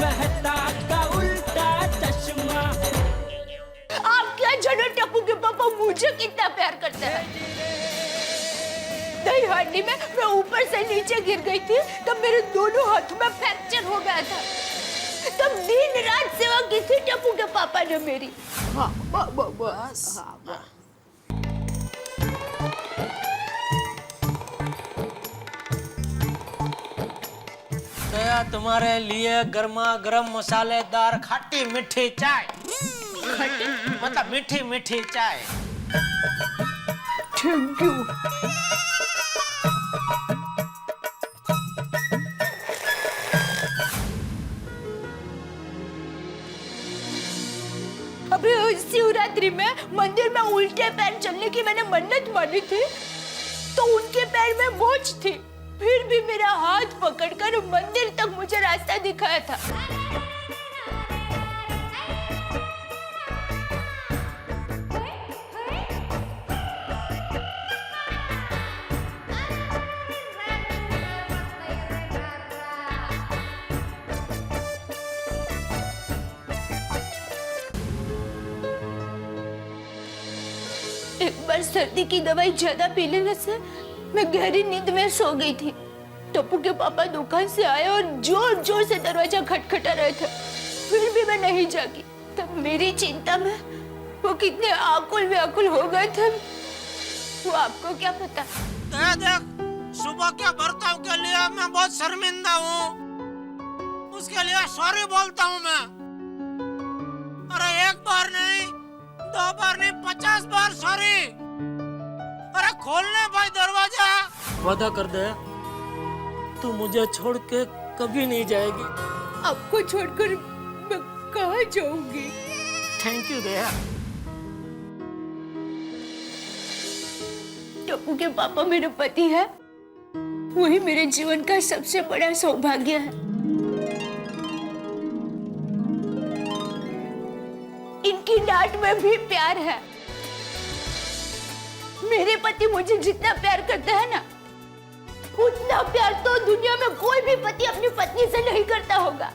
कहता का उल्टा चश्मा। आप क्या जानो टप्पू के पापा मुझे कितना प्यार करते हैं। दही हांडी में मैं ऊपर से नीचे गिर गई थी तब मेरे दोनों हाथों में फ्रैक्चर हो गया था। तब दिन रात सेवा की थी टप्पू के पापा ने मेरी। हाँ, बस। हाँ, दया तुम्हारे लिए गर्मा गर्म मसालेदार खट्टी मीठी चाय। मतलब मीठी मीठी चाय। Thank you. अभी शिवरात्रि में मंदिर में उल्टे पैर चलने की मैंने मन्नत मानी थी तो उनके पैर में मोच थी, फिर भी मेरा हाथ पकड़कर मंदिर तक मुझे रास्ता दिखाया था। एक बार सर्दी की दवाई ज्यादा पी लेने से मैं गहरी नींद में सो गई थी। टप्पू के पापा दुकान से आए और जोर जोर से दरवाजा खटखटा रहे थे, फिर भी मैं नहीं जागी। तब मेरी चिंता में वो कितने आकुल व्याकुल हो गए थे वो आपको क्या पता। देख, सुबह के बर्ताव के लिए मैं बहुत शर्मिंदा हूँ, उसके लिए सॉरी बोलता हूँ मैं। अरे एक बार नहीं, 2 बार नहीं, 50 बार सॉरी। अरे खोलने भाई दरवाजा। वादा कर दे तू मुझे छोड़ के कभी नहीं जाएगी। आपको छोड़कर मैं कहाँ जाऊंगी। थैंक यू दया। टप्पू के पापा मेरे पति है, वही मेरे जीवन का सबसे बड़ा सौभाग्य है। इनकी डांट में भी प्यार है। मेरे पति मुझे जितना प्यार करते हैं ना, उतना प्यार तो दुनिया में कोई भी पति अपनी पत्नी से नहीं करता होगा।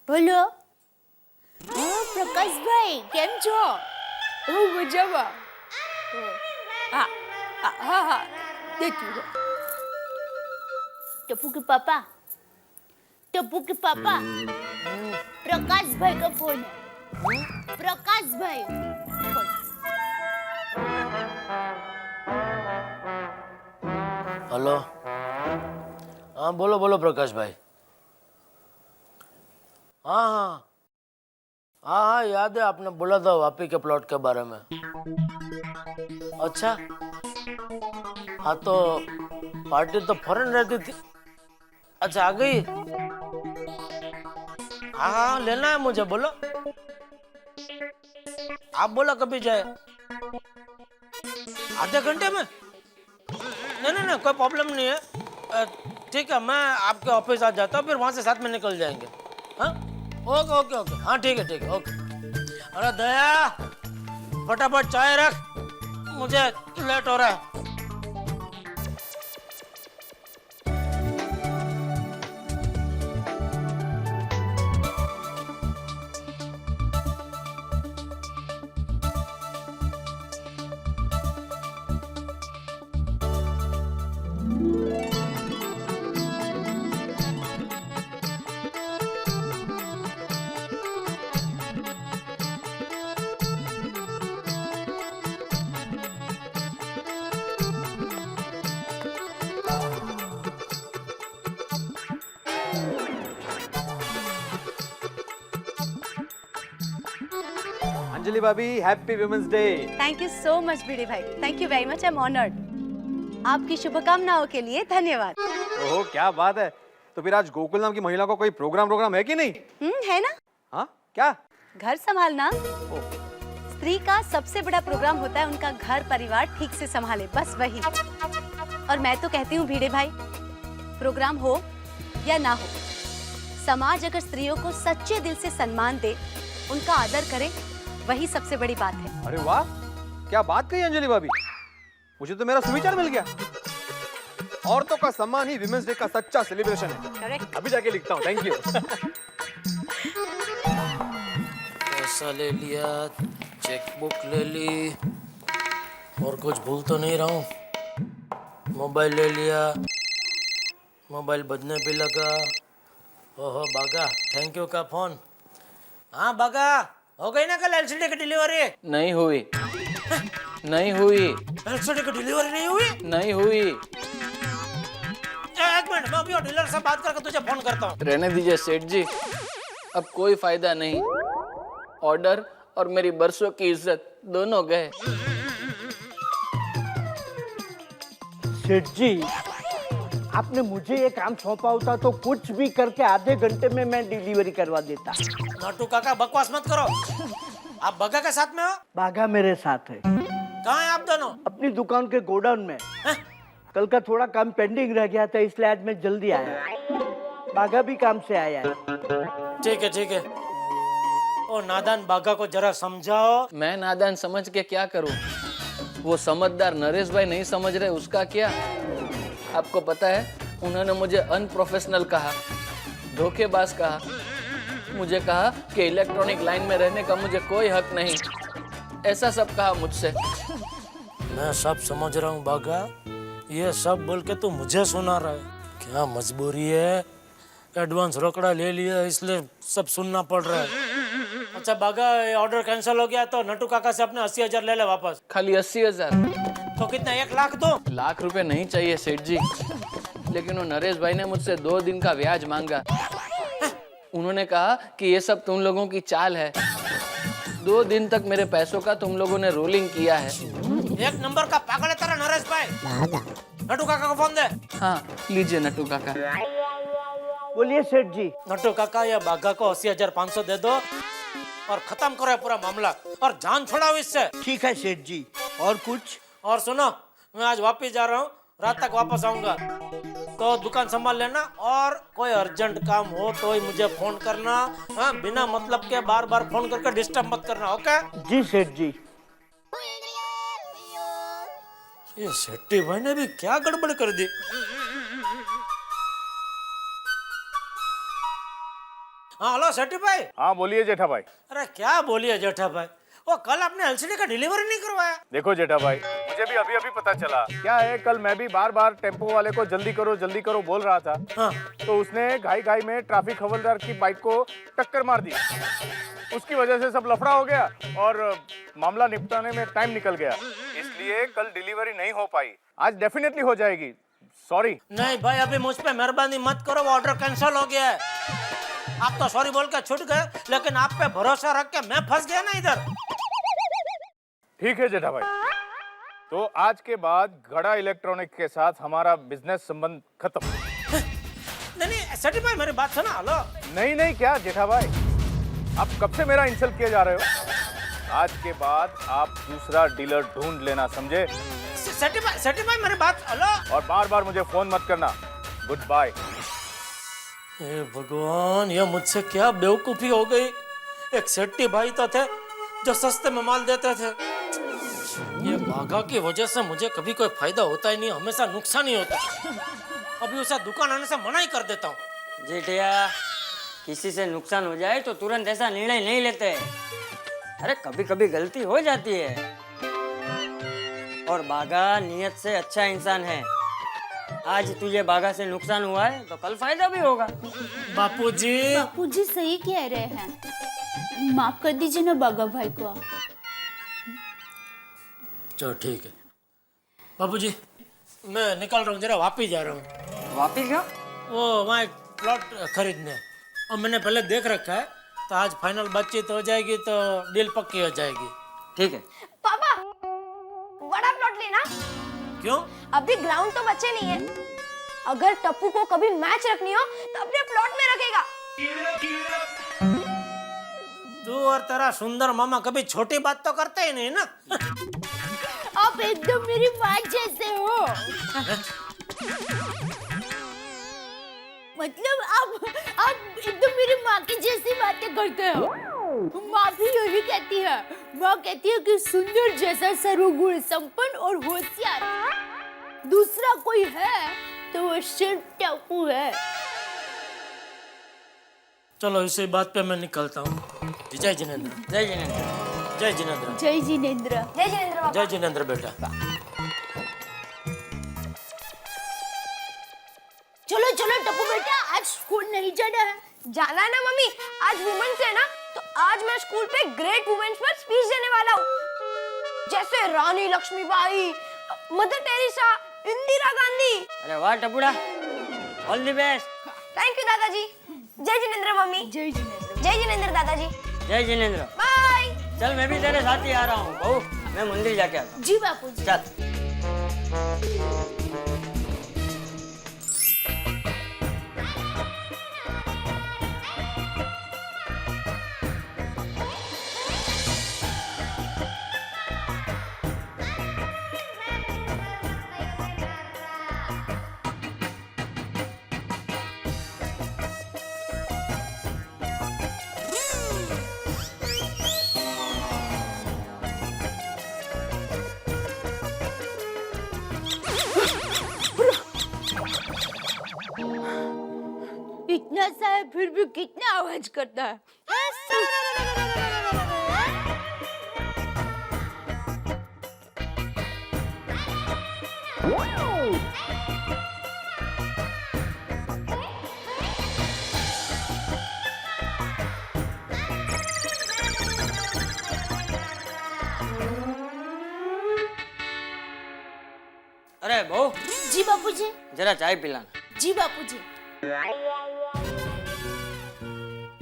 બોલો. પ્રકાશ ભાઈ કેમ છો? હું મજામાં. હા હા હા દેતી હો. टप्पू के पापा, टप्पू के पापा, प्रकाश भाई का फोन है। प्रकाश भाई हेलो। हाँ बोलो बोलो प्रकाश भाई। हाँ हाँ हाँ हाँ याद है, आपने बोला था वापी के प्लॉट के बारे में। अच्छा हाँ तो पार्टी तो फॉरेन रहती थी। अच्छा आ गई। हाँ हाँ लेना है मुझे, बोलो। आप बोला कभी जाए। आधे घंटे में? नहीं नहीं नहीं कोई प्रॉब्लम नहीं है। ठीक है मैं आपके ऑफिस आ जाता हूँ, फिर वहाँ से साथ में निकल जाएंगे। हाँ ओके ओके ओके हाँ ठीक है ओके। अरे दया फटाफट चाय रख, मुझे लेट हो रहा है। अंजलि भाभी happy women's day. Thank you so much Bhide भाई, thank you very much, I am honoured. आपकी शुभकामनाओं के लिए धन्यवाद। ओह क्या बात है, तो फिर आज गोकुल नाम की महिला को कोई प्रोग्राम है कि नहीं? है ना। हाँ क्या? घर संभालना स्त्री का सबसे बड़ा प्रोग्राम होता है, उनका घर परिवार ठीक से संभाले, बस वही। और मैं तो कहती हूँ भिड़े भाई, प्रोग्राम हो या ना हो, समाज अगर स्त्रियों को सच्चे दिल से सम्मान दे, उनका आदर करे, वही सबसे बड़ी बात है। अरे वाह, क्या बात कही अंजलि भाभी, मुझे तो मेरा सुविचार मिल गया। औरतों का सम्मान ही विमेंस डे का सच्चा सेलिब्रेशन है। करेक्ट। अभी जाके लिखता हूँ, थैंक यू। पैसा ले लिया, चेकबुक ले ली, और कुछ भूल तो नहीं रहा हूँ। मोबाइल ले लिया, मोबाइल बजने पे लगा। ओहो बागा, थैंक यू का फोन। हाँ बागा, हो गई ना कल एलसीडी की डिलीवरी? नहीं हुई। नहीं हुई। एलसीडी की डिलीवरी नहीं हुई? नहीं हुई। एक मिनट, मैं अभी डीलर से बात करके तुझे फोन करता हूँ। रहने दीजिए सेठ जी, अब कोई फायदा नहीं। ऑर्डर और मेरी बरसों की इज्जत दोनों गए। सेठ जी, आपने मुझे ये काम सौंपा होता तो कुछ भी करके आधे घंटे में मैं डिलीवरी करवा देता। नाटू काका बकवास मत करो। आप बगा के साथ में हो? बाघा मेरे साथ है। कहाँ हैं आप दोनों? अपनी दुकान के गोडाउन में। कल का थोड़ा काम पेंडिंग रह गया था, इसलिए आज मैं जल्दी आया। बाघा भी काम से आया है। ठीक है ठीक है। ओ नादान बाघा को जरा समझाओ। मैं नादान समझ के क्या करूं? वो समझदार नरेश भाई नहीं समझ रहे, उसका क्या? आपको पता है, उन्होंने मुझे अनप्रोफेशनल कहा, धोखेबाज कहा, मुझे कहा कि इलेक्ट्रॉनिक लाइन में रहने का मुझे कोई हक नहीं, ऐसा सब कहा मुझसे। मैं सब समझ रहा हूँ बाघा, ये सब बोल के तू मुझे सुना रहा है। क्या मजबूरी है, एडवांस रोकड़ा ले लिया इसलिए सब सुनना पड़ रहा है। अच्छा बाघा, ऑर्डर कैंसिल हो गया तो नटू काका से अपने 80,000 ले ले वापस। खाली 80,000? तो कितना, 1 लाख दो? लाख रुपए नहीं चाहिए सेठ जी, लेकिन वो नरेश भाई ने मुझसे 2 दिन का ब्याज मांगा। उन्होंने कहा कि ये सब तुम लोगों की चाल है। 2 दिन तक मेरे पैसों का तुम लोगों ने रोलिंग किया है। एक नंबर का पागल है तेरा नरेश भाई। नटू काका को फोन दे। हाँ लीजिए नटू काका। बोलिए सेठ जी। नटू काका, या बाघा को 80,500 दे दो और खत्म करो पूरा मामला और जान छोड़ाओ इससे। ठीक है सेठ जी। और कुछ? और सुनो, मैं आज वापस जा रहा हूँ, रात तक वापस आऊंगा, तो दुकान संभाल लेना और कोई अर्जेंट काम हो तो ही मुझे फोन करना। हाँ, बिना मतलब के बार बार फोन करके डिस्टर्ब मत करना, ओके? जी सेठ जी। ये शेट्टी भाई ने भी क्या गड़बड़ कर दी। हाँ हेलो शेट्टी भाई। हाँ बोलिए जेठा भाई। अरे क्या बोलिए जेठा भाई, वो कल आपने एलसीडी का डिलीवरी नहीं करवाया? देखो जेठा भाई, मुझे भी अभी अभी पता चला। क्या है, कल मैं भी बार बार टेम्पो वाले को जल्दी करो बोल रहा था। हाँ। तो उसने घाई घाई में ट्रैफिक हवलदार की बाइक को टक्कर मार दी। उसकी वजह से सब लफड़ा हो गया और मामला निपटाने में टाइम निकल गया, इसलिए कल डिलीवरी नहीं हो पाई। आज डेफिनेटली हो जाएगी, सॉरी। नहीं भाई, अभी मुझ पे मेहरबानी मत करो, वो ऑर्डर कैंसिल हो गया है। आप तो सॉरी बोल के छूट गए, लेकिन आप पे भरोसा रख के मैं फंस गया ना इधर। ठीक है जेठा भाई, तो आज के बाद गड़ा इलेक्ट्रॉनिक के साथ हमारा बिजनेस संबंध खत्म। नहीं सेठी भाई, मेरी बात सुना। हेलो। नहीं क्या जेठा भाई, आप कब से मेरा इंसल्ट किए जा रहे हो? आज के बाद आप दूसरा डीलर ढूंढ लेना, समझे? सेठी भाई मेरी बात। हेलो। और बार बार मुझे फोन मत करना। Good bye. हे भगवान, ये मुझसे क्या बेवकूफी हो गई। एक सेठी भाई तो थे जो सस्ते में माल देते थे। ये बाघा की वजह से मुझे कभी कोई फायदा होता ही नहीं, हमेशा नुकसान ही होता। अभी उसे दुकान आने से मना ही कर देता हूँ। जेठिया, किसी से नुकसान हो जाए तो तुरंत ऐसा निर्णय नहीं लेते। अरे कभी कभी गलती हो जाती है, और बाघा नियत से अच्छा इंसान है। आज तुझे बाघा से नुकसान हुआ है तो कल फायदा भी होगा। बापूजी। बापूजी सही कह रहे हैं, माफ कर दीजिए ना बाघा भाई को। चलो ठीक है बापूजी, मैं निकल रहा हूँ, जरा वापिस जा रहा हूँ। वापिस क्या? वो वहाँ एक प्लॉट खरीदने, और मैंने पहले देख रखा है, तो आज फाइनल बातचीत हो जाएगी तो डील पक्की हो जाएगी। ठीक है। पापा, बड़ा प्लॉट लेना। क्यों? अभी ग्राउंड तो बचे नहीं है। अगर टप्पू को कभी मैच रखनी हो तो अपने प्लॉट में रखेगा। तू और तेरा सुंदर मामा कभी छोटी बात तो करते ही नहीं ना। अब आप एकदम मेरी माँ जैसे हो। मतलब आप एकदम मेरी माँ की जैसी बातें करते हो। माँ भी यही कहती है। माँ कहती है कि सुंदर जैसा सर्वगुण संपन्न और होशियार दूसरा कोई है तो वो सिर्फ टप्पू है। चलो इसी बात पे मैं निकलता हूँ। जय जिनेंद्र। जय जिनेंद्र। जय जिनेंद्र। जय जिनेंद्र। जय जिनेंद्र बाबा। जय जिनेंद्र बेटा। चलो चलो टप्पू बेटा, आज स्कूल नहीं जाना है। जाना है ना मम्मी, आज वुमेन्स है ना, तो आज मैं स्कूल पे ग्रेट वुमेन्स पर स्पीच देने वाला हूँ। जैसे रानी लक्ष्मीबाई, मदर टेरेसा, इंदिरा गांधी। अरे वाह Tapuda, all the best. Thank you दादाजी। जय जिनेंद्र मम्मी। जय जिनेंद्र। जय जिनेंद्र दादाजी। जय जिनेंद्र। बाय। चल मैं भी तेरे साथ ही आ रहा हूँ बहू, मैं मंदिर जाके आता हूँ। जी बापू जी। चल। इतना सा है फिर भी कितना आवाज करता है। अरे बहू, जी बापू जी। जरा चाय पिलाना। जी बापू जी।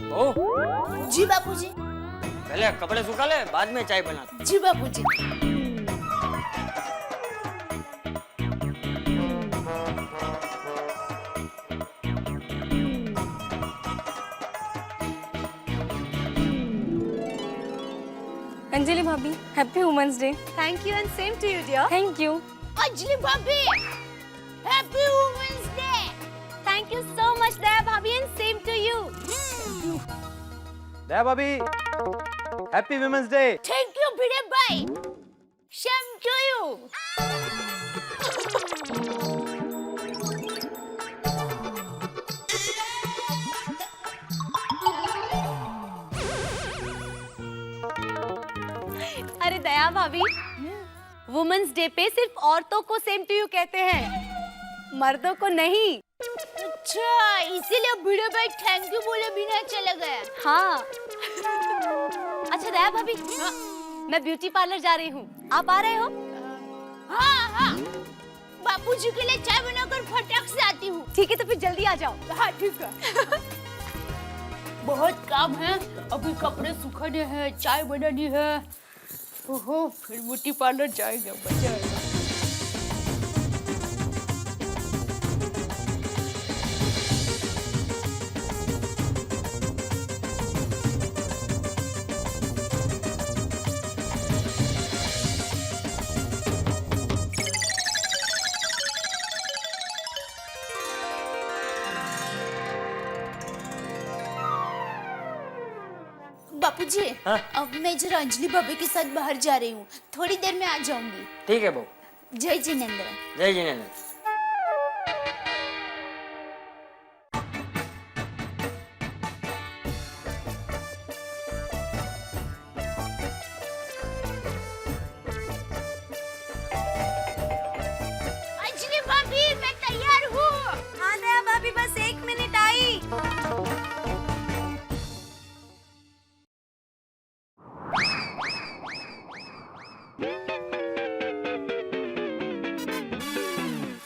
बहू, जी बापू जी। पहले कपड़े सुखा ले, बाद में चाय बना। जी बापू जी। अंजलि भाभी, happy women's day. Thank you and same to you dear. Thank you. Anjali भाभी, happy women's day. Thank you so much Daya भाभी and same to you. Daya भाभी, happy women's day. Thank you Bhide भाई, सेम टू यू। अरे दया भाभी, women's day पे सिर्फ औरतों को सेम टू यू कहते हैं, मर्दों को नहीं। अच्छा, इसीलिए भिड़े भाई थैंक यू बोले बिना चला गया। हाँ। अच्छा दया भाभी, मैं ब्यूटी पार्लर जा रही हूँ, आप आ रहे हो? हाँ हाँ, बापूजी के लिए चाय बनाकर फटाक से आती हूँ। ठीक है, तो फिर जल्दी आ जाओ। हाँ ठीक है। बहुत काम है, अभी कपड़े सुखाने हैं, चाय बनानी है। ओहो, फिर ब्यूटी पार्लर जाएगा, मजा आएगा। बापूजी, हाँ? अब मैं जरा अंजलि भाभी के साथ बाहर जा रही हूँ, थोड़ी देर में आ जाऊंगी। ठीक है बहू। जय जिनेंद्र। जय जिनेंद्र। अंजलि भाभी, मैं तैयार हूँ। हाँ दया भाभी, बस 1 मिनट आई।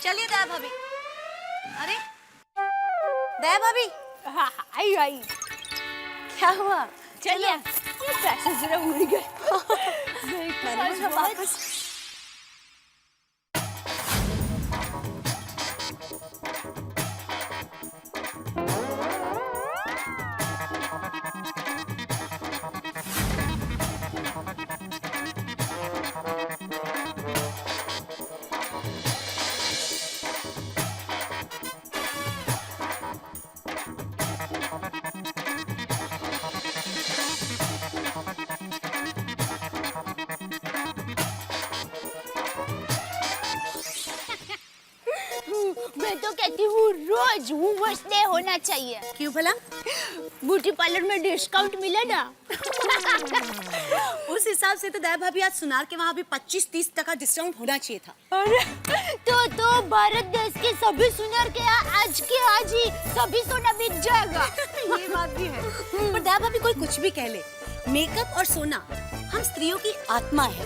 चलिए दया भाभी। अरे दया भाभी, हाँ आई आई। क्या हुआ? चलिए, ये पैसे जरा उड़ गए। मैंने बोला वापस। मैं तो कहती हूँ रोज वुमेन्स डे होना चाहिए। क्यों भला? ब्यूटी पार्लर में डिस्काउंट मिला ना। उस हिसाब से तो दया भाभी आज सुनार के वहाँ भी 25-30 तक का डिस्काउंट होना चाहिए था। अरे तो भारत देश के सभी सुनार के आज के आज ही सभी सोना बिक जाएगा। ये बात भी है। पर दया भाभी कोई कुछ भी कह ले, मेकअप और सोना हम स्त्रियों की आत्मा है।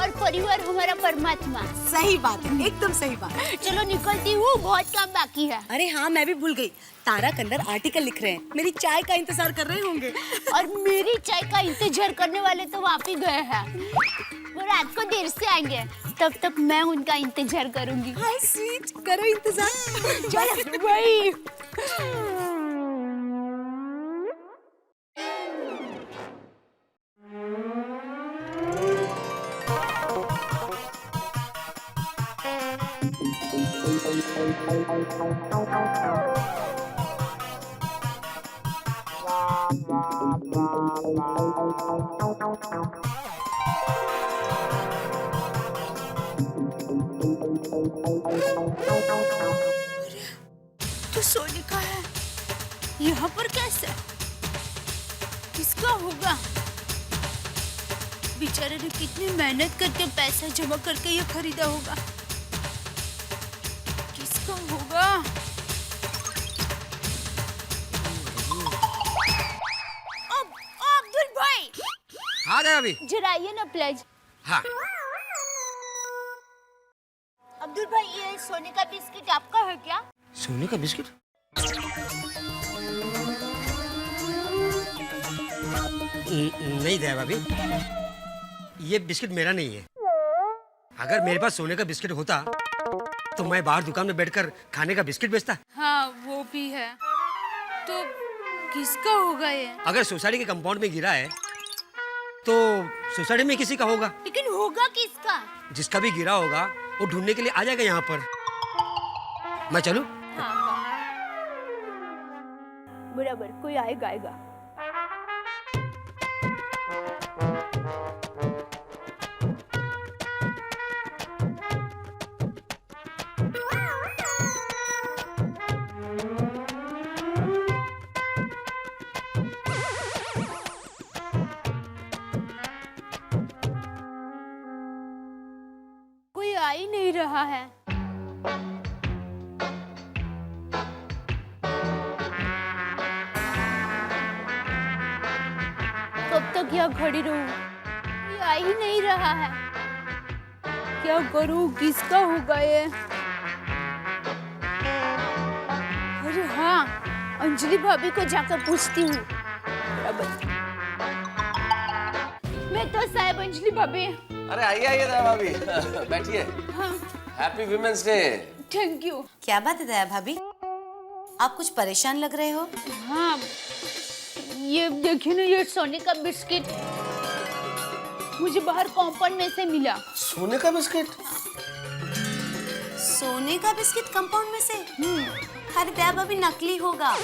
और परिवार हमारा परमात्मा। सही बात है, एकदम सही बात। चलो निकलती हूँ, बहुत काम बाकी है। अरे हाँ, मैं भी भूल गई, तारा कंदर आर्टिकल लिख रहे हैं, मेरी चाय का इंतजार कर रहे होंगे। और मेरी चाय का इंतजार करने वाले तो वहाँ पे गए हैं। वो रात को देर से आएंगे, तब तक मैं उनका इंतजार करूंगी। हाय स्वीट, करो इंतजार। चलो भाई। तो सोने का है, यहाँ पर कैसे? किसका होगा? बेचारे ने कितनी मेहनत करके पैसा जमा करके ये खरीदा होगा। किसका होगा? अब्दुल भाई। हाँ दया भाभी। जरा आइए ना प्लीज। हाँ। अब्दुल भाई, ये सोने का बिस्किट आपका है क्या? सोने का बिस्किट? नहीं दया भाभी, ये बिस्किट मेरा नहीं है। अगर मेरे पास सोने का बिस्किट होता तो मैं बाहर दुकान में बैठकर खाने का बिस्किट बेचता। हाँ वो भी है। तो किसका होगा ये? अगर सोसाइटी के कंपाउंड में गिरा है तो सोसाइटी में किसी का होगा। लेकिन होगा किसका? जिसका भी गिरा होगा वो ढूंढने के लिए आ जाएगा यहाँ पर। मैं चलूं? बराबर, कोई आएगा आएगा। कोई आ ही नहीं रहा है। कब तक यहाँ खड़ी रहूं? ये आ ही नहीं रहा है। क्या करूं? किसका होगा ये? अरे हाँ, अंजलि भाभी को जाकर पूछती हूँ। मैं तो साहब अंजलि भाभी। अरे आइए आइए दया भाभी। बैठिए। हाँ। Happy women's day. Thank you. क्या बात है दया भाभी, आप कुछ परेशान लग रहे हो? हाँ, ये देखिए ना, ये सोने का बिस्किट मुझे बाहर कंपाउंड में से मिला। सोने का बिस्किट? सोने का बिस्किट कंपाउंड में से? अरे दया भाभी, नकली होगा।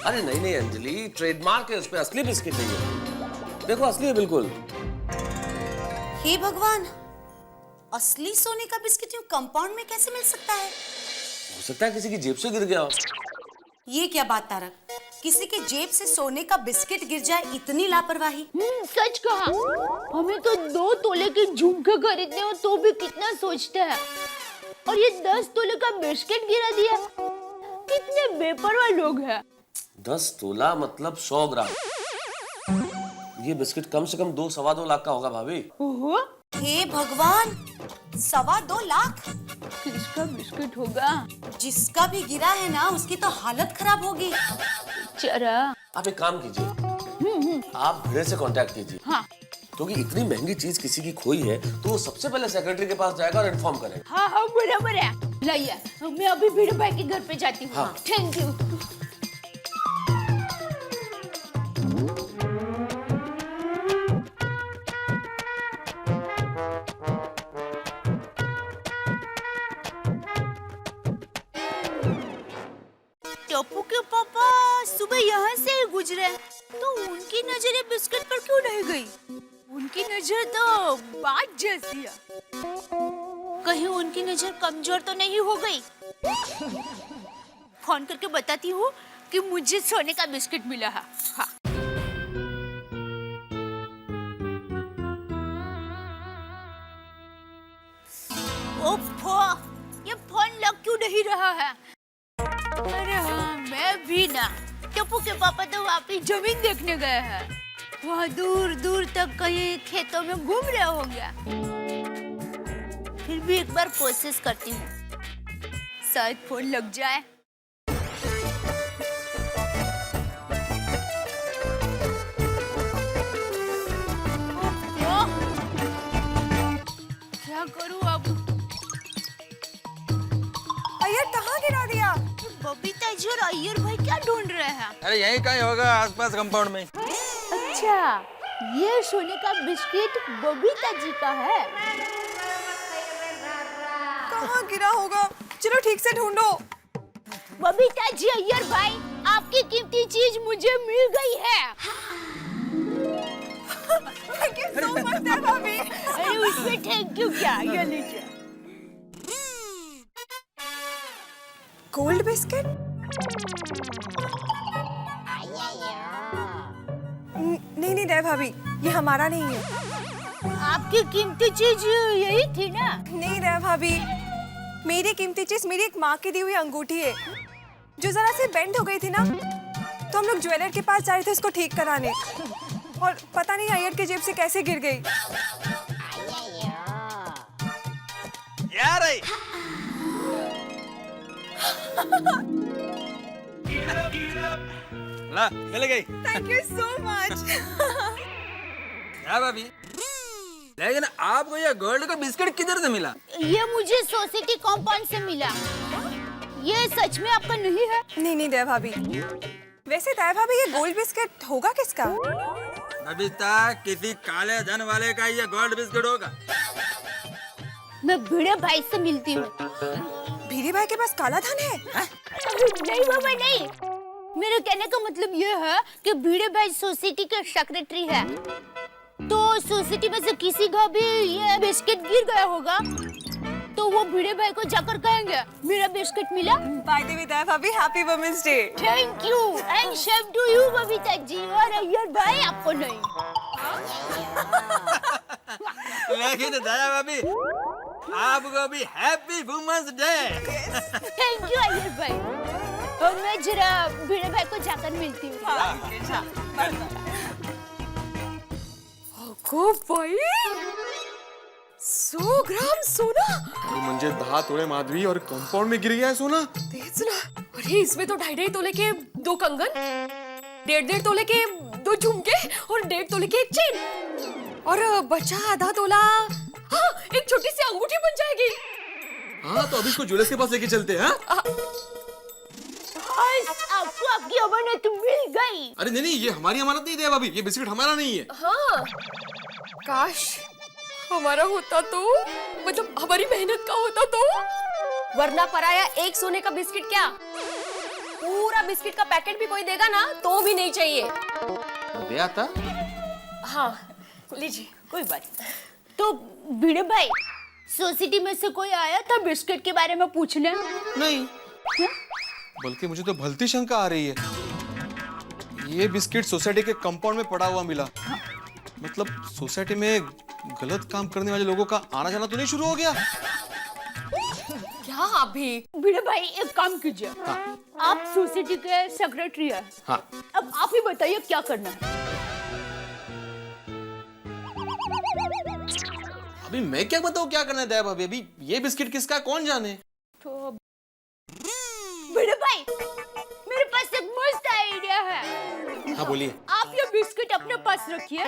अरे नहीं नहीं अंजलि, ट्रेडमार्क है उसमें, असली बिस्किट नहीं है। देखो असली है बिल्कुल। हे भगवान, असली सोने का बिस्किट यूं कंपाउंड में कैसे मिल सकता है? हो सकता है किसी की जेब से गिर गया हो। ये क्या बात तारक, किसी के जेब से सोने का बिस्किट गिर जाए, इतनी लापरवाही। सच कहा। हमें तो 2 तोले के झुमके खरीदने हो तो भी कितना सोचते हैं, और ये 10 तोले का बिस्किट गिरा दिया। कितने बेपरवाह लोग हैं। 10 तोला मतलब 100 ग्राम। ये बिस्किट कम से कम 2-2.25 लाख का होगा भाभी। ओहो, हे भगवान, 2.25 लाख? किसका बिस्किट होगा? जिसका भी गिरा है ना, उसकी तो हालत खराब होगी। चरा। आप एक काम कीजिए, आप भिड़े से कांटेक्ट कीजिए। हाँ। क्योंकि इतनी महंगी चीज किसी की खोई है तो वो सबसे पहले सेक्रेटरी के पास जाएगा और इन्फॉर्म करेगा। हाँ हाँ बराबर है। लाइए, मैं अभी भीड़ भाई के घर पे जाती हूँ। हाँ। Thank you. टप्पू के पापा सुबह यहाँ से ही गुजरे, तो उनकी नजर बिस्किट पर क्यों नहीं गई? उनकी नजर तो बात जैसी है। कहीं उनकी नजर कमजोर तो नहीं हो गई। फोन करके बताती हूँ कि मुझे सोने का बिस्किट मिला है। हाँ। ओफो, ये फोन लग क्यों नहीं रहा है? अरे हाँ, मैं भी ना। टप्पू के पापा तो वापिस जमीन देखने गए हैं। वहाँ दूर दूर तक कहीं खेतों में घूम रहे होंगे। फिर भी एक बार कोशिश करती हूँ, शायद फोन लग जाए। क्या करूँ अब? अय्यर कहाँ गिरा दिया? बबीता जी और अय्यर भाई क्या ढूंढ रहे हैं? अरे यहीं कहीं होगा आसपास कंपाउंड में। अच्छा, ये सोने का बिस्किट बबीता जी का है। कहाँ गिरा होगा? चलो ठीक से ढूंढो। बबीता जी, अय्यर भाई, आपकी कीमती चीज मुझे मिल गई है। थैंक यू सो मच भाभी। अरे उसमें थैंक यू क्या? ये लीजिए। Gold biscuit? नहीं नहीं दया भाभी, ये हमारा नहीं है। आपकी कीमती चीज यही थी ना? नहीं दया भाभी, मेरी कीमती चीज मेरी एक माँ की दी हुई अंगूठी है, जो जरा से बेंड हो गई थी ना, तो हम लोग ज्वेलर के पास जा रहे थे उसको ठीक कराने, और पता नहीं अय्यर की जेब से कैसे गिर गई। यार ला मिल गई। Thank you so much. क्या भाभी, लेकिन आपको ये गोल्ड का बिस्किट किधर से मिला? ये मुझे सोसाइटी कंपाउंड से मिला। ये सच में आपका नहीं है? नहीं नहीं दया भाभी। वैसे दया भाभी, ये गोल्ड बिस्किट होगा किसका? बबीता, किसी काले धन वाले का ये गोल्ड बिस्किट होगा। मैं भिड़े भाई से मिलती हूँ। भीरी भाई के पास काला धन है? नहीं बाबा नहीं, मेरे कहने का मतलब ये है कि भिड़े भाई सोसाइटी के सेक्रेटरी है, तो सोसाइटी में से किसी का भी ये बिस्किट गिर गया होगा, तो वो भिड़े भाई को जाकर कहेंगे मेरा बिस्किट मिला। बाय द वे दया भाभी, happy women's day. Thank you and same to you Babita ji और अय्यर भाई, आपको नहीं। लेकिन दया भाभी, आपको भी happy women's day. Thank you Iyer भाई। और मैं जरा भिड़े भाई को जाकर मिलती हूँ। भाई 100 ग्राम सोना। म्हणजे 10 तोळे माधवी और कंपाउंड में गिर गया है सोना। तेज ना। अरे इसमें तो 2.5 तोले के 2 कंगन, 1.5 तोले के 2 झुमके और 1.5 तोले की एक चेन, और बचा आधा तोला। हाँ, एक छोटी सी अंगूठी बन जाएगी। हाँ, तो अभी इसको ज्वेलर्स के पास लेके चलते हैं। आपको आपकी अमानत मिल गई। अरे नहीं नहीं, ये हमारी अमानत नहीं है भाभी, ये बिस्किट हमारा नहीं है। हाँ, काश हमारा होता तो, मतलब हमारी मेहनत का होता तो। वरना पराया एक सोने का बिस्किट क्या, पूरा बिस्किट का पैकेट भी कोई देगा ना तो भी नहीं चाहिए। दे आता। हाँ लीजिए। कोई बात नहीं। तो भिड़े भाई, सोसाइटी में से कोई आया था बिस्किट के बारे में पूछने? नहीं, बल्कि मुझे तो भलती शंका आ रही है। ये बिस्किट सोसाइटी के कंपाउंड में पड़ा हुआ मिला। मतलब सोसाइटी में गलत काम करने वाले लोगों का आना जाना तो नहीं शुरू हो गया? क्या अभी? भिड़े भाई एक काम कीजिए। हाँ। आप सोसाइटी के सेक्रेटरी हैं। हाँ। अब आप ही बताइए क्या करना है। अभी मैं क्या बताऊँ क्या करना है दया भाभी? अभी ये बिस्किट किसका कौन जाने? तो भिड़े भाई, मेरे पास एक मस्त आइडिया है। हाँ बोलिए। आप ये बिस्किट अपने पास रखिए,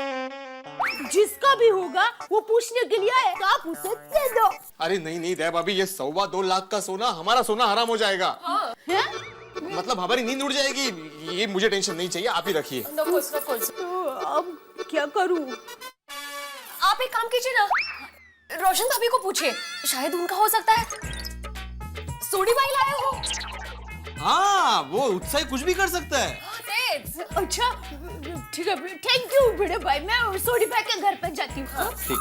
जिसका भी होगा वो पूछने के लिए आएगा, आप उसे दे दो। अरे नहीं नहीं दया भाभी, ये 2.25 लाख का सोना, हमारा सोना हराम हो जाएगा। है? मतलब हमारी नींद उड़ जाएगी। ये मुझे टेंशन नहीं चाहिए, आप ही रखिए। तो अब क्या करूं? आप एक काम कीजिए ना, रोशन भाभी को पूछिए, शायद उनका हो सकता है। सोडी भाई लाए हो। हाँ, वो उत्साही कुछ भी कर सकता है। अच्छा ठीक है, थैंक यू भिड़े भाई। मैं सोडी भाई के घर पर जाती हूँ। ठीक।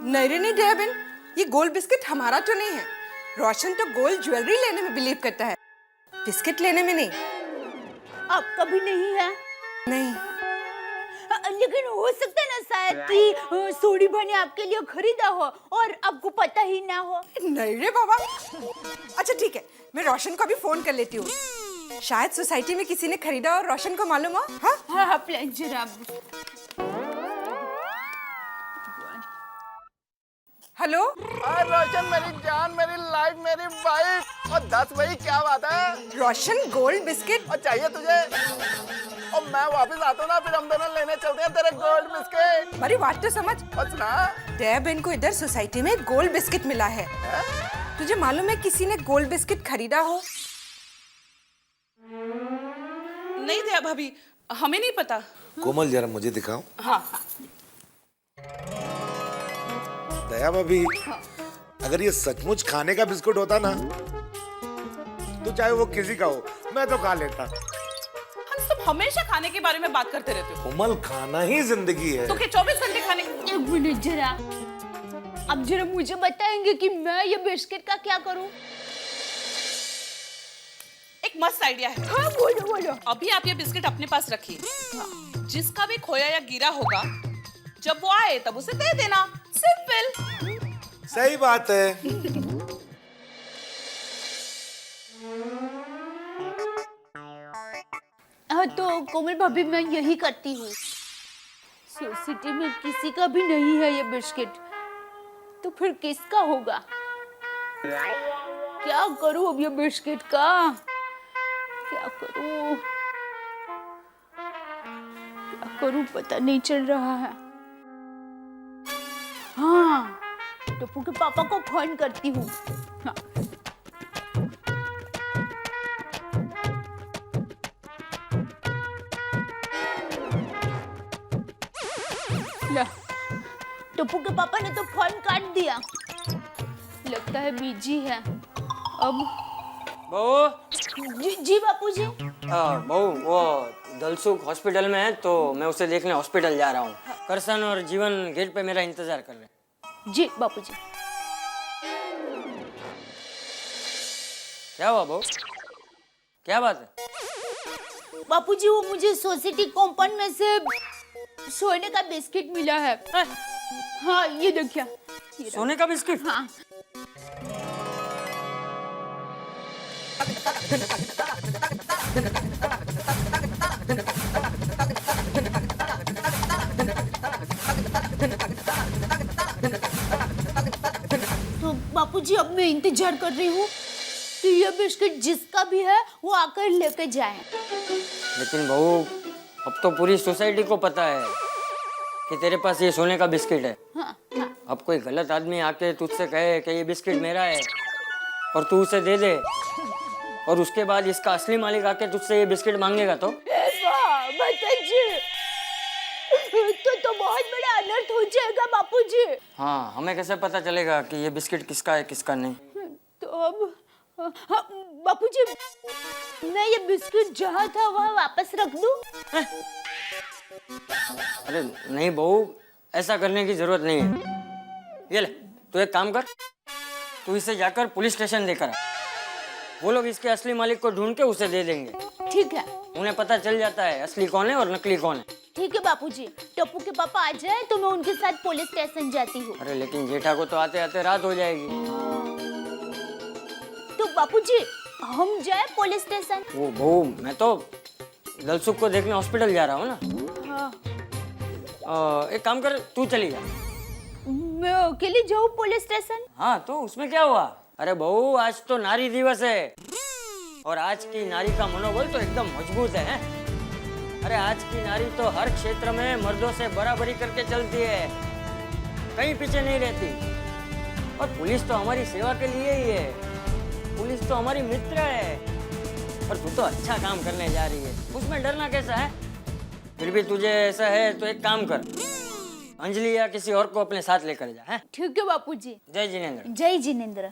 नहीं रे नहीं दया बहन, ये गोल्ड बिस्किट हमारा तो नहीं है। रोशन तो गोल्ड ज्वेलरी लेने में बिलीव करता है, बिस्किट लेने में नहीं। आपका भी नहीं है? नहीं। लेकिन हो सकता है ना शायद कि सोडी बने आपके लिए खरीदा हो और आपको पता ही ना हो। नहीं रे बाबा। अच्छा ठीक है, मैं रोशन को भी फोन कर लेती हूँ, शायद सोसाइटी में किसी ने खरीदा और रोशन को मालूम हो। हाँ हाँ हाँ प्लीज जरा। हेलो। रोशन मेरी जान, मेरी लाइफ, मेरी वाइफ। और 10 भाई क्या बात है? रोशन गोल्ड बिस्किट और चाहिए तुझे? और मैं वापस आता हूँ ना, फिर हम दोनों लेने चलते हैं तेरे गोल्ड बिस्किट। मेरी बात तो समझ। बस ना। दया बहन को इधर सोसाइटी में गोल्ड बिस्किट मिला है। तुझे मालूम है किसी ने गोल्ड बिस्किट खरीदा हो? नहीं दया भाभी, हमें नहीं पता। कोमल जरा मुझे दिखाओ। हाँ। दया भाभी, अगर ये सचमुच खाने का बिस्कुट होता ना, तो चाहे वो किसी का हो, मैं तो खा लेता। हम सब हमेशा खाने के बारे में बात करते रहते हो। कोमल, खाना ही जिंदगी है। तो क्या 24 घंटे खाने? एक मिनट जरा, अब जरा मुझे बताएंगे कि मैं ये बिस्किट का क्या करूं? एक मस्त आइडिया है। हाँ बोलो बोलो। अभी आप ये बिस्किट अपने पास रखिए, जिसका भी खोया या गिरा होगा, जब वो आए तब उसे दे देना। सिंपल। सही बात है। हाँ तो कोमल भाभी, मैं यही करती हूँ। सोसाइटी में किसी का भी नहीं है ये बिस्किट, तो फिर किसका होगा? क्या करूँ अब ये बिस्किट का? क्या करूँ क्या करूँ, पता नहीं चल रहा है। हाँ, टप्पू के पापा को फोन करती हूँ। हाँ। टप्पू के पापा ने तो फोन काट दिया, लगता है बिजी है। अब बहू। जी बापूजी। हाँ बहू, वो दलसुख हॉस्पिटल में है, तो मैं उसे देखने हॉस्पिटल जा रहा हूँ। करसन और जीवन गेट पे मेरा इंतजार कर रहे हैं। जी बापूजी। क्या हुआ बहू, क्या बात है? बापूजी, वो मुझे सोसाइटी कंपाउंड में से सोने का बिस्किट मिला है। हाँ ये देखिए। सोने का बिस्किट? हाँ। तो बापूजी, अब मैं इंतजार कर रही हूँ कि ये बिस्किट जिसका भी है वो आकर लेके जाए। लेकिन बहू, अब तो पूरी सोसाइटी को पता है कि तेरे पास ये सोने का बिस्किट है। हाँ, हाँ। अब कोई गलत आदमी आके तुझसे कहे कि ये बिस्किट मेरा है और तू उसे दे दे, और उसके बाद इसका असली मालिक आके तुझसे ये बिस्किट मांगेगा तो तो बहुत बड़ा अनर्थ हो जाएगा बापूजी। हाँ, हमें कैसे पता चलेगा कि ये बिस्किट किसका है किसका नहीं? तो अब हाँ, बापूजी, मैं ये बिस्किट जहाँ था वहाँ वापस रख दूं? अरे नहीं बहू, ऐसा करने की जरूरत नहीं है। ये ले, तू एक काम कर, तू इसे जाकर पुलिस स्टेशन देकर आ। वो लोग इसके असली मालिक को ढूंढ के उसे दे देंगे। ठीक है। उन्हें पता चल जाता है असली कौन है और नकली कौन है। ठीक है बापूजी, टप्पू के पापा आ जाए तो मैं उनके साथ पुलिस स्टेशन जाती हूँ। अरे लेकिन जेठा को तो आते आते रात हो जाएगी। तो बापूजी, हम जाए पुलिस स्टेशन? वो बहू, मैं तो दलसुख को देखने हॉस्पिटल जा रहा हूँ ना। हाँ। एक काम कर, तू चली जा। मैं अकेले जाऊँ पुलिस स्टेशन? हाँ, तो उसमें क्या हुआ? अरे बहू, आज तो नारी दिवस है और आज की नारी का मनोबल तो एकदम मजबूत है। अरे आज की नारी तो हर क्षेत्र में मर्दों से बराबरी करके चलती है, कहीं पीछे नहीं रहती। और पुलिस तो हमारी सेवा के लिए ही है, पुलिस तो हमारी मित्र है। और तू तो अच्छा काम करने जा रही है, उसमें डरना कैसा है? फिर भी तुझे ऐसा है तो एक काम कर, अंजलि या किसी और को अपने साथ लेकर जा। है? ठीक है बापूजी। जय जिनेंद्र। जय जिनेंद्र।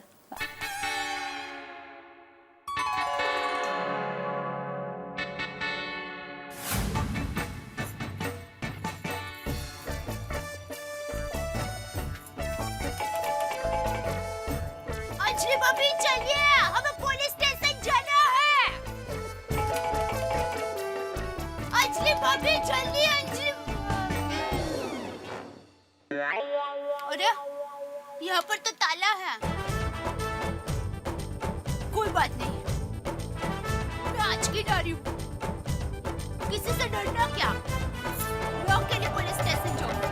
भाभी चलिए, हमें पुलिस स्टेशन जाना है। अंजलि भाभी जल्दी, अंजलि। अरे यहाँ पर तो ताला है। कोई बात नहीं, मैं आज की डरी हूँ। किसी से डरना क्या? मैं अकेले पुलिस स्टेशन जाऊंगी।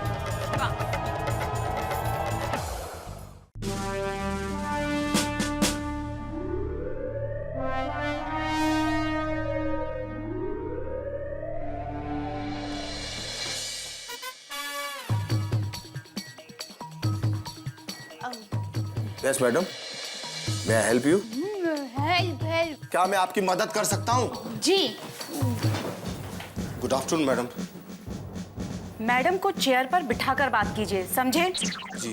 यस मैडम, मैं हेल्प यू? Help help. क्या मैं आपकी मदद कर सकता हूँ? जी। Good afternoon madam. मैडम को चेयर पर बिठाकर बात कीजिए, समझे? जी।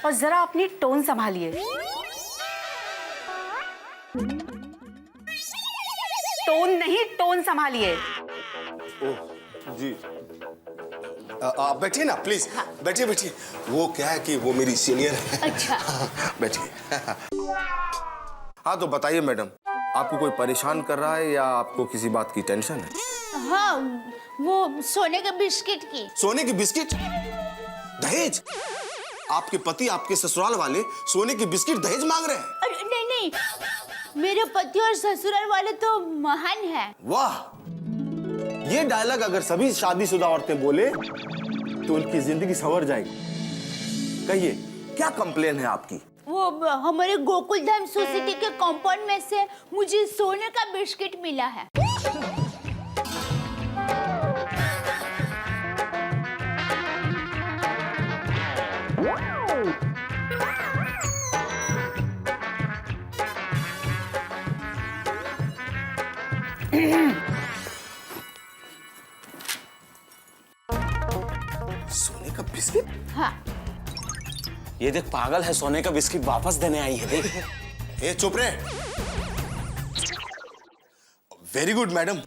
और जरा अपनी टोन संभालिए। टोन नहीं, टोन संभालिए। ओह जी। आप बैठिए ना प्लीज। बैठिए बैठिए। वो क्या है कि वो मेरी सीनियर है। अच्छा। बैठिए। हाँ तो बताइए मैडम, आपको कोई परेशान कर रहा है या आपको किसी बात की टेंशन है? हाँ, वो सोने के बिस्किट की। सोने की बिस्किट? दहेज? आपके पति, आपके ससुराल वाले सोने की बिस्किट दहेज मांग रहे हैं? अरे नहीं नहीं, मेरे पति और ससुराल वाले तो महान हैं। वाह, ये डायलॉग अगर सभी शादीशुदा औरतें बोले तो उनकी जिंदगी संवर जाएगी। कहिए, क्या कंप्लेन है आपकी? वो हमारे गोकुल धाम सोसाइटी के कंपाउंड में से मुझे सोने का बिस्किट मिला है। सोने का बिस्किट? हाँ। ये देख, पागल है, सोने का बिस्किट वापस देने आई है, देख। ए चुप रहे। वेरी गुड मैडम,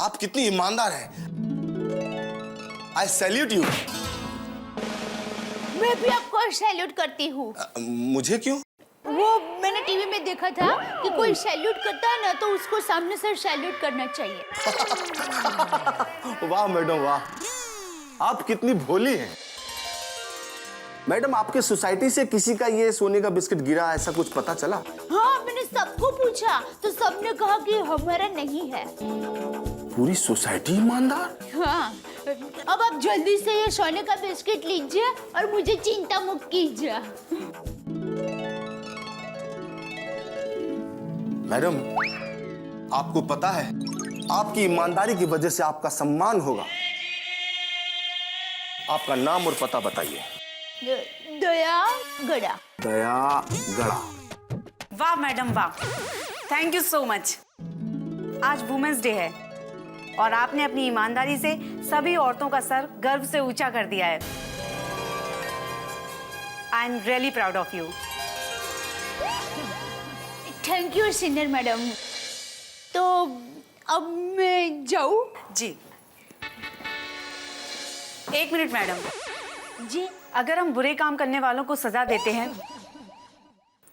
आप कितनी ईमानदार हैं। आई सैल्यूट यू। मैं भी आपको सैल्यूट करती हूँ। मुझे क्यों? वो मैंने टीवी में देखा था कि कोई सैल्यूट करता है ना तो उसको सामने से सैल्यूट करना चाहिए। वाह मैडम वाह, आप कितनी भोली हैं। मैडम, आपके सोसाइटी से किसी का ये सोने का बिस्किट गिरा, ऐसा कुछ पता चला? हाँ, मैंने सबको पूछा तो सबने कहा कि हमारा नहीं है। पूरी सोसाइटी ईमानदार? हाँ, अब आप जल्दी से ये सोने का बिस्किट लीजिए और मुझे चिंता मुक्त कीजिए। मैडम, आपको पता है, आपकी ईमानदारी की वजह से आपका सम्मान होगा। आपका नाम और पता बताइए। दया गड़ा। दया गड़ा। वाह मैडम वाह, थैंक यू सो मच। आज वुमेन्स डे है और आपने अपनी ईमानदारी से सभी औरतों का सर गर्व से ऊंचा कर दिया है। I am really proud of you. Thank you senior madam. तो अब मैं जाऊँ? जी। एक मिनट मैडम जी, अगर हम बुरे काम करने वालों को सजा देते हैं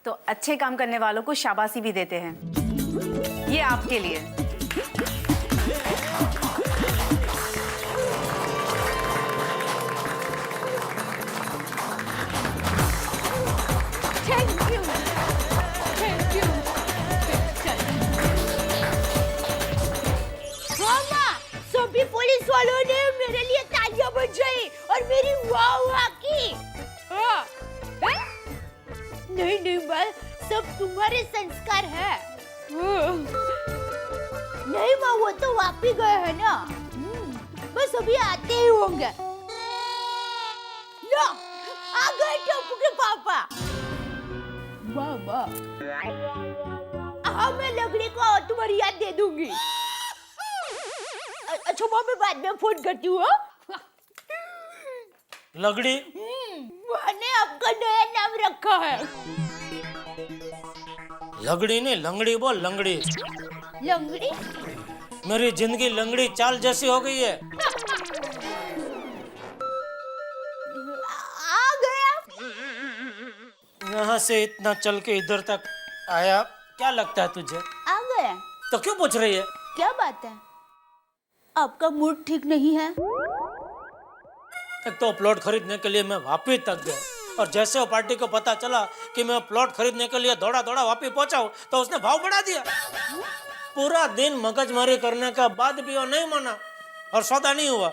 तो अच्छे काम करने वालों को शाबाशी भी देते हैं। ये आपके लिए। Thank you, thank you. मामा, सभी पुलिस वालों ने मेरे लिए तालियां बजाई और मेरी वाह वाह की। हाँ। नहीं नहीं बस सब तुम्हारे संस्कार है। नहीं माँ, वो तो वापस गए हैं ना। बस अभी आते ही होंगे। लो, आ गए टप्पू के पापा। मामा, हाँ मैं लकड़ी को तुम्हारी याद दे दूंगी। अच्छा माँ, मैं बाद में फोन करती हूँ। लगड़ी? मैंने आपका नया नाम रखा है। लगड़ी नहीं, लंगड़ी बोल, लंगड़ी। लंगड़ी? मेरी जिंदगी लंगड़ी चाल जैसी हो गई है। आ गया। यहाँ से इतना चल के इधर तक आया, क्या लगता है तुझे? आ गए? तो क्यों पूछ रही है? क्या बात है? आपका मूड ठीक नहीं है? एक तो प्लॉट खरीदने के लिए मैं वापी तक गया, और जैसे वो पार्टी को पता चला कि मैं प्लॉट खरीदने के लिए दौड़ा दौड़ा वापी पहुंचा हूं, तो उसने भाव बढ़ा दिया। पूरा दिन मगजमारी करने के बाद भी वो नहीं माना और सौदा नहीं हुआ।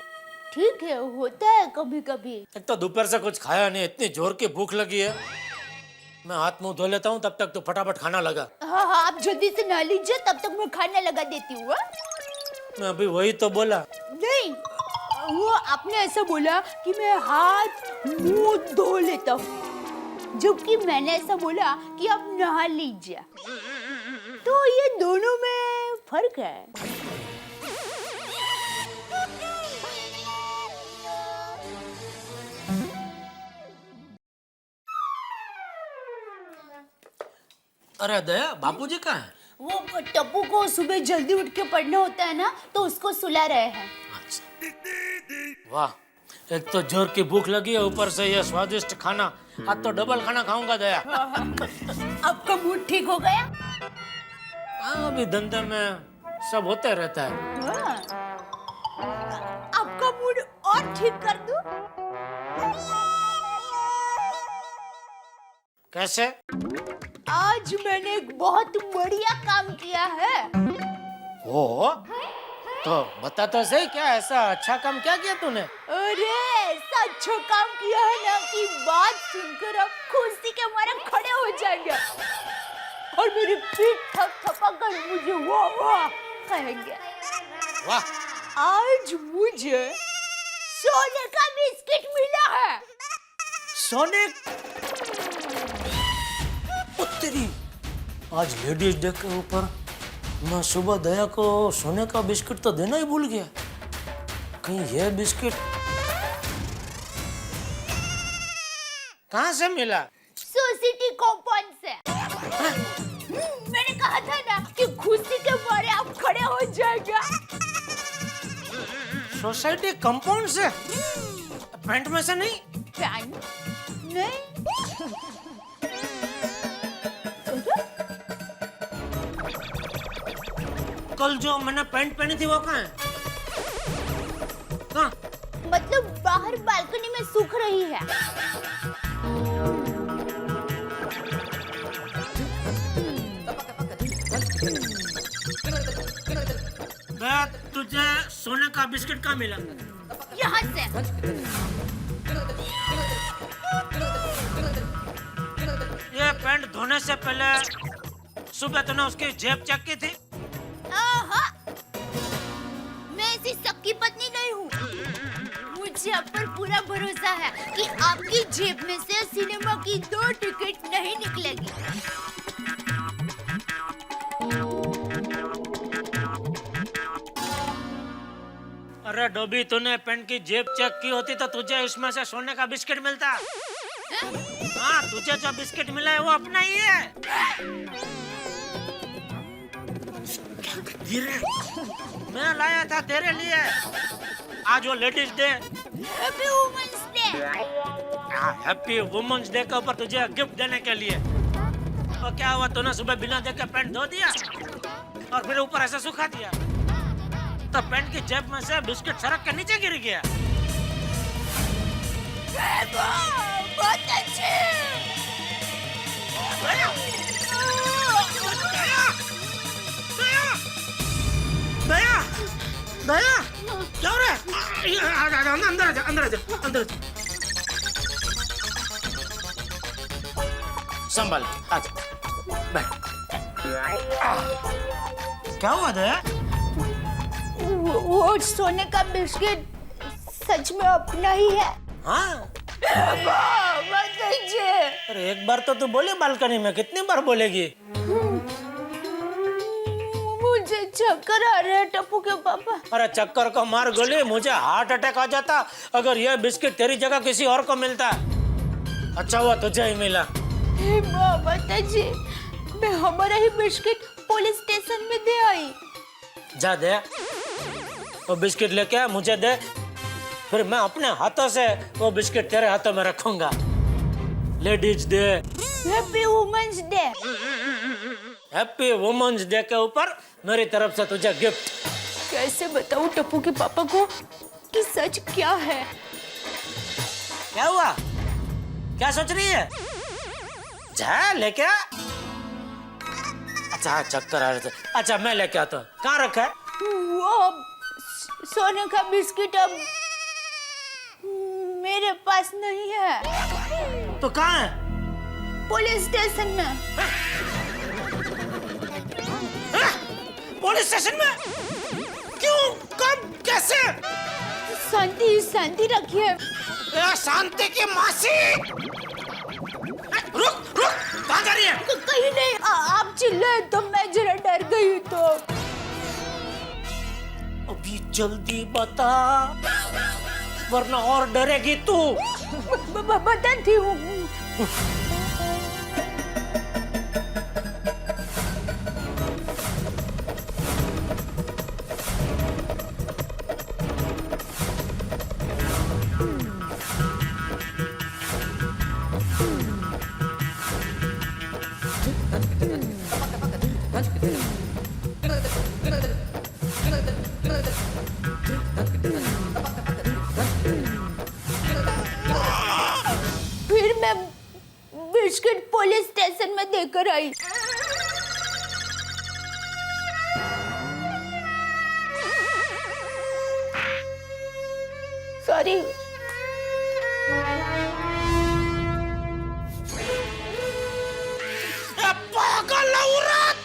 ठीक है, होता है कभी कभी। एक तो दोपहर से कुछ खाया नहीं, इतनी जोर की भूख लगी है। मैं हाथ मुंह धो लेता हूँ, तब तक तो फटाफट खाना लगा। हाँ हाँ, आप जल्दी से नहा लीजिए, तब तक मैं खाना लगा देती हूँ। मैं अभी वही तो बोला। नहीं, वो आपने ऐसा बोला कि मैं हाथ मुंह धो लेता हूँ, जबकि मैंने ऐसा बोला कि आप नहा लीजिए। तो ये दोनों में फर्क है। अरे दया, बापूजी कहाँ है? वो टप्पू को सुबह जल्दी उठ के पढ़ना होता है ना, तो उसको सुला रहे हैं। वाह, एक तो जोर की भूख लगी है, ऊपर से ये स्वादिष्ट खाना। आज तो डबल खाना खाऊंगा दया। आपका मूड ठीक हो गया? हाँ, अभी धंधे में सब होते रहता है। हाँ। आपका मूड और ठीक कर दूं? कैसे? आज मैंने एक बहुत बढ़िया काम किया है। ओ, तो बता तो सही, क्या ऐसा अच्छा काम क्या किया तूने? अरे ऐसा अच्छा काम किया है ना कि बात सुनकर आप खुशी के मारे खड़े हो जाएंगे और मेरी पीठ थपथपा कर मुझे वाह वाह कहेंगे। वाह, आज मुझे सोने का बिस्किट मिला है। सोने? तेरी, आज लेडीज डे के ऊपर मैं सुबह दया को सोने का बिस्किट तो देना ही भूल गया। कहीं ये बिस्किट कहाँ से मिला? सोसाइटी कंपाउंड से। मैंने कहा था ना कि खुशी के मारे आप खड़े हो जाएगा। सोसाइटी कंपाउंड से? पैंट में से नहीं? पैंट नहीं। कल जो मैंने पैंट पहनी थी वो कहाँ है? कहाँ? मतलब बाहर बालकनी में सूख रही है। दया, तुझे सोने का बिस्किट कहाँ मिला? यहाँ से। ये पैंट धोने से पहले सुबह तूने उसकी जेब चेक की थी? मैं ऐसी सबकी पत्नी नहीं हूँ। मुझे आप पर पूरा भरोसा है कि आपकी जेब में से सिनेमा की 2 टिकट नहीं निकलेगी। अरे डोबी, तूने पेन की जेब चेक की होती तो तुझे इसमें से सोने का बिस्किट मिलता। हाँ, तुझे जो बिस्किट मिला है वो अपना ही है। धीरे, मैं लाया था तेरे लिए। आज वो ladies day, happy women's day. Happy women's day के ऊपर तुझे गिफ्ट देने के लिए। और क्या हुआ, तूने सुबह बिना देखे पैंट धो दिया और फिर ऊपर ऐसे सुखा दिया, तो पैंट की जेब में से बिस्किट सड़क के नीचे गिर गया। बहुत अच्छे। दया, दया, क्या हो रहा है? अंदर आजा, अंदर आजा, अंदर आजा। संभाल, आजा, बैठ। क्या हुआ दया? वो सोने का बिस्किट सच में अपना ही है। हाँ। बहुत अच्छे। अरे एक बार तो तू बोले बालकनी में, कितनी बार बोलेगी? मुझे चक्कर आ रहा है टप्पू के पापा। अरे चक्कर को मार गोली, मुझे हार्ट अटैक आ जाता अगर यह बिस्किट तेरी जगह किसी और को मिलता। अच्छा हुआ तुझे ही मिला। माता जी, मैं हमारा ही बिस्किट पुलिस स्टेशन में दे आई। जा दे, वो बिस्किट लेके आ, मुझे दे, फिर मैं अपने हाथों से वो बिस्किट तेरे हाथों में रखूंगा। Ladies day, happy women's day. Happy women's day के ऊपर मेरी तरफ से तुझे गिफ्ट। कैसे बताऊं टप्पू के पापा को कि सच क्या है? क्या हुआ? क्या सोच रही है? जा लेके आ। अच्छा चक्कर आ रहे थे। अच्छा मैं लेके आता हूँ। कहाँ रखा है? वो सोने का बिस्किट अब मेरे पास नहीं है। तो कहाँ है? पुलिस स्टेशन में। पुलिस स्टेशन में? क्यों? कब? कैसे? शांति शांति रखिए। शांति की मासी। रुक रुक, कहाँ जा रही है? कहीं नहीं। आप चिल्लाए तो मैं जरा डर गई तो। अभी जल्दी बता, वरना और डरेगी तू। बताती हूँ। फिर मैं बिस्किट पुलिस स्टेशन में देकर आई। सॉरी। पागल औरत!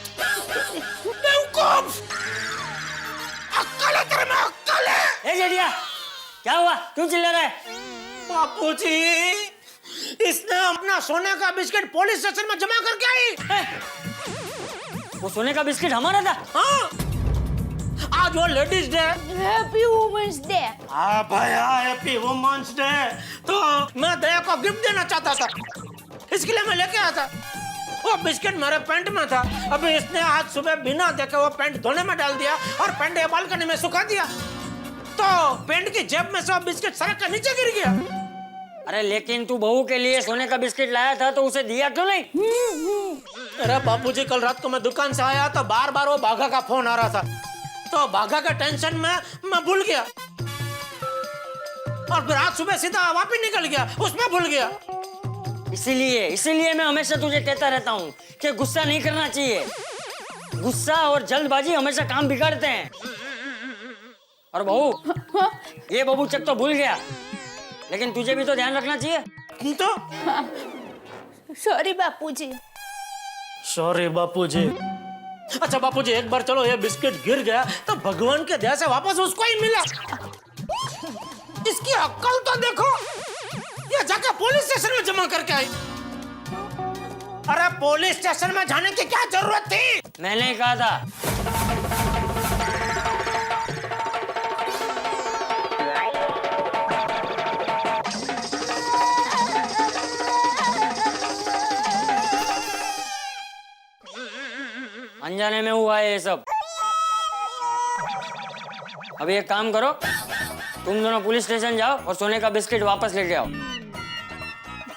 बेवकूफ! अक्ल है तेरे में, अक्ल है! ए जेडिया, क्या हुआ? क्यों चिल्ला रहा है? बापूजी, इसने अपना सोने का बिस्किट पुलिस स्टेशन में जमा करके आई। वो सोने का बिस्किट हमारा था? हाँ। आज वो ladies day. Happy women's day. हाँ भैया, हैप्पी वुमेन्स डे। तो मैं दया को गिफ्ट देना चाहता था, इसके लिए मैं लेके आया था। वो बिस्किट मेरे पैंट में था। अभी इसने आज सुबह बिना देखे वो पैंट धोने में डाल दिया और पैंट बालकनी में सुखा दिया। तो पैंट की जेब में से वो बिस्किट सड़क के नीचे गिर गया। अरे लेकिन तू बहू के लिए सोने का बिस्किट लाया था तो उसे दिया क्यों नहीं? अरे बापूजी, कल रात को मैं दुकान से आया तो बार बार वो बाघा का फोन आ रहा था, तो बाघा का टेंशन में मैं भूल गया और फिर आज सुबह सीधा वापस निकल गया, उसमें भूल गया। इसीलिए मैं हमेशा तुझे कहता रहता हूँ कि गुस्सा नहीं करना चाहिए। गुस्सा और जल्दबाजी हमेशा काम बिगाड़ते हैं। और बहू, ये बबूचक तो भूल गया, लेकिन तुझे भी तो ध्यान रखना चाहिए। तो सॉरी बापूजी। सॉरी बापूजी। अच्छा बापूजी, एक बार चलो, ये बिस्किट गिर गया तो भगवान के दया से वापस उसको ही मिला। इसकी अक्ल तो देखो, ये जाकर पुलिस स्टेशन में जमा करके आई। अरे पुलिस स्टेशन में जाने की क्या जरूरत थी? मैंने ही कहा था। अनजाने में हुआ है ये सब। अब एक काम करो, तुम दोनों पुलिस स्टेशन जाओ और सोने का बिस्किट वापस लेके आओ।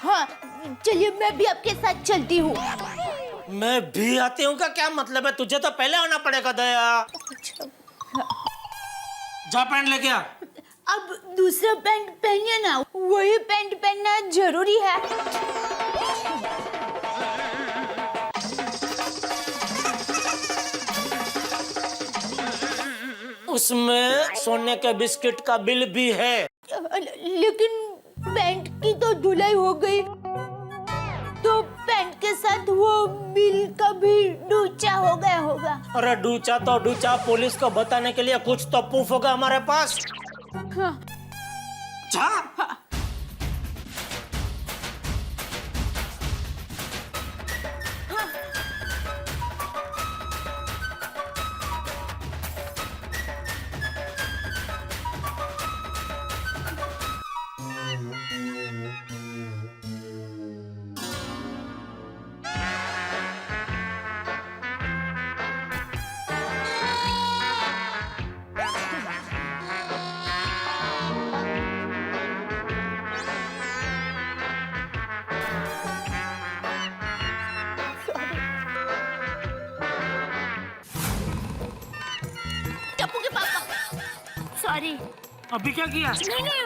हाँ चलिए, मैं भी आपके साथ चलती हूँ। मैं भी आती हूँ का क्या मतलब है? तुझे तो पहले आना पड़ेगा दया। जा पैंट लेके आ। अब दूसरा पैंट पहनिए ना, वही पैंट पहनना जरूरी है। उसमें सोने के बिस्किट का बिल भी है। लेकिन पैंट की तो धुलाई हो गई, तो पैंट के साथ वो बिल का भी डूचा हो गया होगा। अरे डूचा तो डूचा, पुलिस को बताने के लिए कुछ तो प्रूफ होगा हमारे पास। हाँ। जा। हाँ। सॉरी। अभी क्या किया? नहीं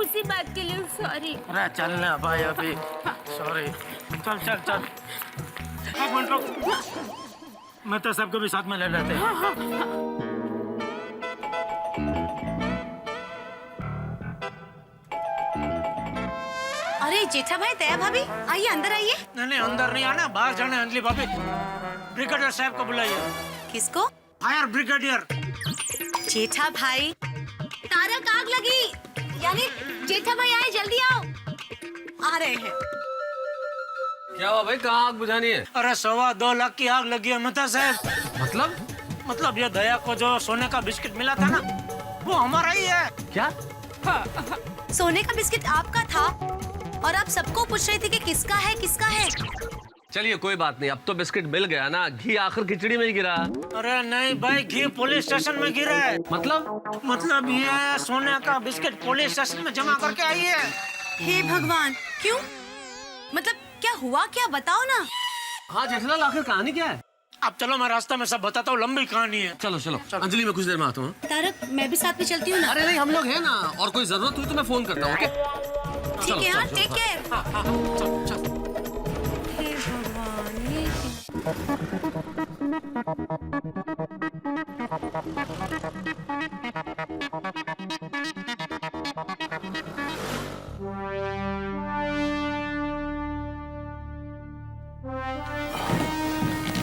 उसी बात के लिए सॉरी। अरे चल ना भाई अभी सॉरी। चल चल चल एक मिनट रुक, मैं तो सबको भी साथ में ले लेते हैं। अरे जेठा भाई, दया भाभी, आइए अंदर आइए। नहीं अंदर नहीं आना, बाहर जाना है। अंजलि भाभी, ब्रिगेडियर साहब को बुलाइए। किसको? Fire brigadier. जेठा भाई, तारक आग लगी, यानी जेठा भाई आए, जल्दी आओ। आ रहे हैं। क्या हुआ भाई, कहाँ आग बुझानी है? अरे 2.25 लाख की आग लगी है मेहता साहब। मतलब ये दया को जो सोने का बिस्किट मिला था ना, वो हमारा ही है। क्या? सोने का बिस्किट आपका था और आप सबको पूछ रहे थे कि किसका है किसका है। चलिए कोई बात नहीं, अब तो बिस्किट मिल गया ना, घी आखिर खिचड़ी में ही गिरा। अरे नहीं भाई, घी पुलिस स्टेशन में गिरा है। मतलब ये सोने का बिस्किट पुलिस स्टेशन में जमा करके आई है। हे भगवान, क्यों? मतलब क्या हुआ, क्या बताओ ना। हाँ जेठालाल, आखिर कहानी क्या है? अब चलो मैं रास्ते में सब बताता हूँ, लंबी कहानी है। चलो चलो, अंजलि मैं कुछ देर में आता हूँ। तारक, मैं भी साथ में चलती हूँ ना। अरे नहीं, हम लोग हैं ना, और कोई जरूरत हुई तो मैं फोन करता हूँ। ओके ठीक है, हाँ, टेक केयर। हे भगवान, ये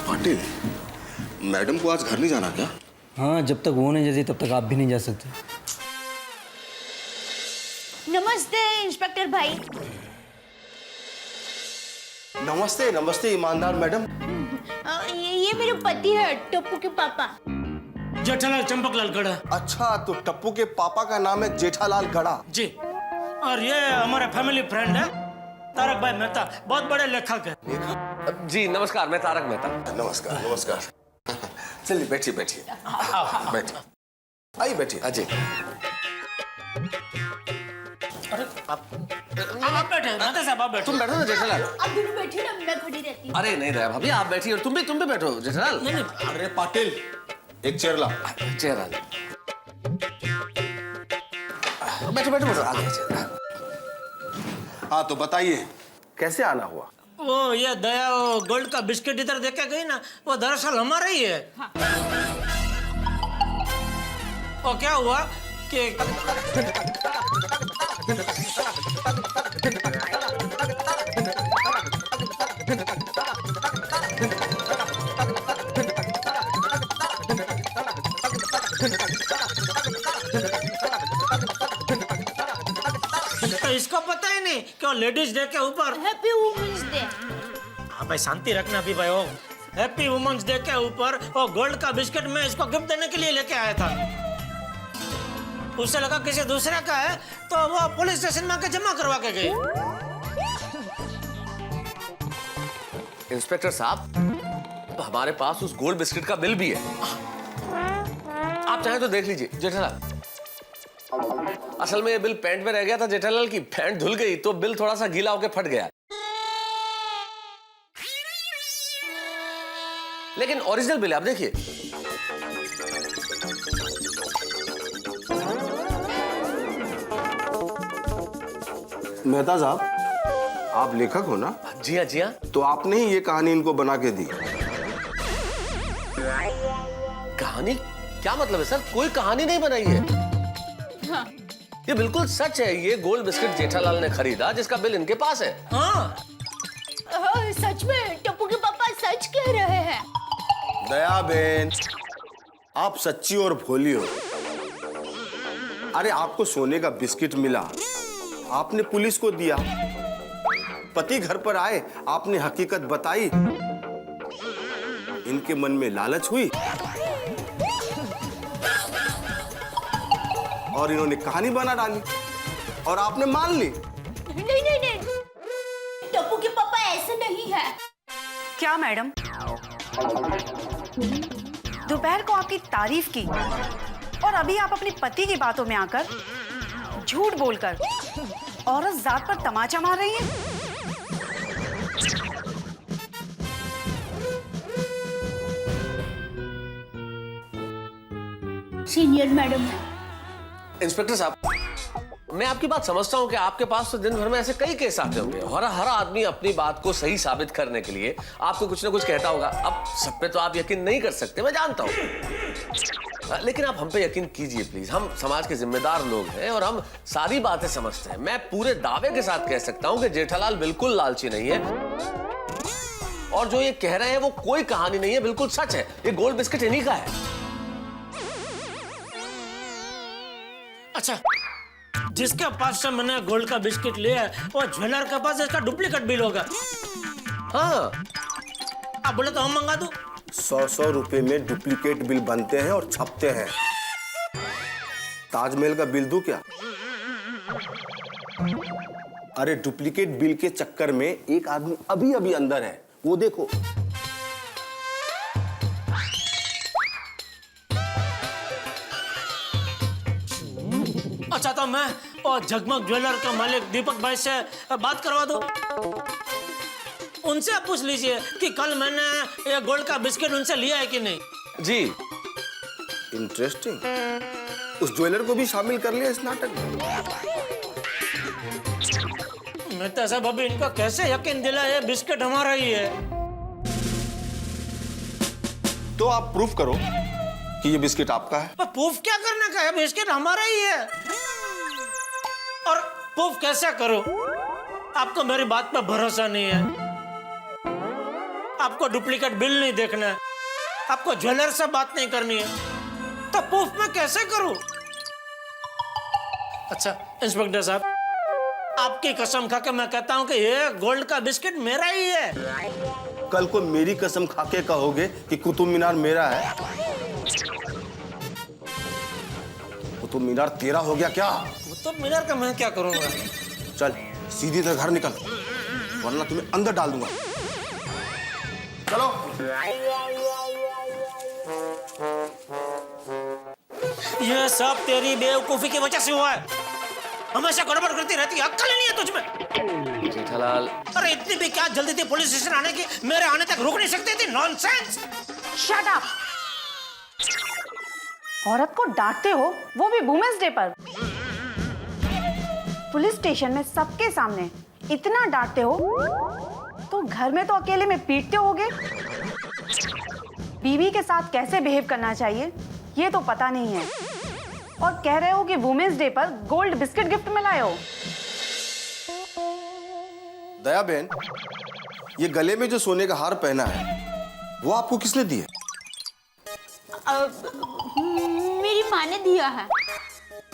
पाटिल, मैडम को आज घर नहीं जाना क्या? हाँ, जब तक वो नहीं जाती तब तक आप भी नहीं जा सकते। नमस्ते इंस्पेक्टर भाई। नमस्ते नमस्ते ईमानदार मैडम। ये मेरे पति है, टप्पू के पापा। जेठालाल चंपकलाल गड़ा। अच्छा, तो टप्पू के पापा का नाम है जेठालाल गड़ा। जी, और ये हमारा फैमिली फ्रेंड है तारक भाई मेहता, बहुत बड़े लेखक है। जी नमस्कार, मैं तारक मेहता। नमस्कार नमस्कार। चलिए बैठिए बैठिए बैठिए, आइए बैठिए। अजय, अरे आप बैठे, मेहता साहब आप बैठो। तुम बैठो ना जेठालाल। आप दोनों बैठिए ना, मैं खड़ी रहती हूँ। अरे नहीं दया भाभी, आप बैठिए, और तुम भी बैठो जेठालाल। नहीं अरे पाटिल, एक चेयर ला। चेयर आ जाओ। बैठो बैठो बैठो, आ गया। हाँ तो बताइए, कैसे आना हुआ? वो ये दया वो गोल्ड का बिस्किट इधर देके गई ना, वो दरअसल हमारा ही है। वो क्या हुआ कि तो इसको पता ही नहीं कि वो लेडीज डे के ऊपर हैप्पी वुमेन्स डे। हाँ भाई, शांति रखना भी भाई। वो हैप्पी वुमेन्स डे के ऊपर वो गोल्ड का बिस्किट मैं इसको गिफ्ट देने के लिए लेके आया था। उससे लगा किसी दूसरे का है, तो वो पुलिस स्टेशन में आके जमा करवा के गई। इंस्पेक्टर साहब, हमारे पास उस गोल्ड बिस्किट का बिल भी है, आप चाहे तो देख लीजिए। जेठालाल, असल में ये बिल पैंट में रह गया था जेठालाल की, पैंट धुल गई तो बिल थोड़ा सा गीला होकर फट गया, लेकिन ओरिजिनल बिल है, आप देखिए। मेहता साहब, आप लेखक हो ना? जी हाँ जी हाँ। तो आपने ही ये कहानी इनको बना के दी। कहानी? क्या मतलब है सर? कोई कहानी नहीं बनाई है। हाँ। ये बिल्कुल सच है, ये गोल्ड बिस्किट जेठालाल ने खरीदा जिसका बिल इनके पास है। हाँ। सच में टप्पू के पापा सच कह रहे हैं। दया बेन, आप सच्ची और भोली हो। अरे आपको सोने का बिस्किट मिला, आपने पुलिस को दिया, पति घर पर आए, आपने हकीकत बताई, इनके मन में लालच हुई और इन्होंने कहानी बना डाली और आपने मान ली। नहीं, टप्पू के पापा ऐसे नहीं है। क्या मैडम, दोपहर को आपकी तारीफ की और अभी आप अपने पति की बातों में आकर झूठ बोलकर औरत जात पर तमाचा मार रही हैं? सीनियर मैडम, इंस्पेक्टर साहब, मैं आपकी बात समझता हूँ कि आपके पास तो दिन भर में ऐसे कई केस आते होंगे और हर आदमी अपनी बात को सही साबित करने के लिए आपको कुछ ना कुछ कहता होगा। अब सब पे तो आप यकीन नहीं कर सकते, मैं जानता हूँ, लेकिन आप हम पे यकीन कीजिए प्लीज। हम समाज के जिम्मेदार लोग हैं और हम सारी बातें समझते हैं। मैं पूरे दावे के साथ कह सकता हूँ कि जेठालाल बिल्कुल लालची नहीं है और जो ये कह रहे हैं वो कोई कहानी नहीं है, बिल्कुल सच है। ये गोल्ड बिस्किट इन्हीं का है। अच्छा, जिसके पास से मैंने गोल्ड का बिस्किट लिया है वो ज्वेलर के पास इसका डुप्लीकेट बिल होगा। हाँ, आप बोले तो हम मंगा दो। 100 रुपए में डुप्लीकेट बिल बनते हैं और छपते हैं। ताजमहल का बिल दूं क्या? अरे डुप्लीकेट बिल के चक्कर में एक आदमी अभी अभी अंदर है, वो देखो। अच्छा, तो मैं और जगमग ज्वेलर के मालिक दीपक भाई से बात करवा दो। उनसे आप पूछ लीजिए कि कल मैंने ये गोल्ड का बिस्किट उनसे लिया है कि नहीं। जी, इंटरेस्टिंग। उस ज्वेलर को भी शामिल कर लिया इस नाटक में। मैं तो सब अभी इनको कैसे यकीन दिला ये बिस्किट हमारा ही है। तो आप प्रूफ करो कि ये बिस्किट आपका है। पर प्रूफ क्या करने का है, बिस्किट हमारा ही है। और प्रूफ कैसे करो? आपको मेरी बात पर भरोसा नहीं है, आपको डुप्लीकेट बिल नहीं देखना है, आपको ज्वेलर से बात नहीं करनी है, तो प्रूफ मैं कैसे करूं? अच्छा इंस्पेक्टर साहब, आपकी कसम खा के मैं कहता हूं कि ये गोल्ड का बिस्किट मेरा ही है। कल को मेरी कसम खाके कहोगे कि कुतुब मीनार मेरा है, कुतुब मीनार तेरा हो गया क्या? कुतुब मीनार का मैं क्या करूंगा? चल सीधी तरह घर निकल, वरना तुम्हें अंदर डाल दूंगा। चलो। ये सब तेरी बेवकूफी की वजह से हुआ है। हमेशा गड़बड़ करती रहती है, अक्ल नहीं है तुझमें। जेठालाल, अरे इतनी भी क्या जल्दी थी पुलिस स्टेशन आने की? मेरे आने तक रुक नहीं सकती थी? नॉनसेंस। Shut up. औरत को डांटते हो, वो भी वुमेन्स डे पर। पुलिस स्टेशन में सबके सामने इतना डांटते हो तो घर में तो अकेले में पीटते होगे। बीवी के साथ कैसे बिहेव करना चाहिए ये तो पता नहीं है, और कह रहे हो कि वुमेन्स डे पर गोल्ड बिस्किट गिफ्ट में लाए हो। दया बहन, ये गले में जो सोने का हार पहना है वो आपको किसने दिया? मेरी माँ ने दिया है।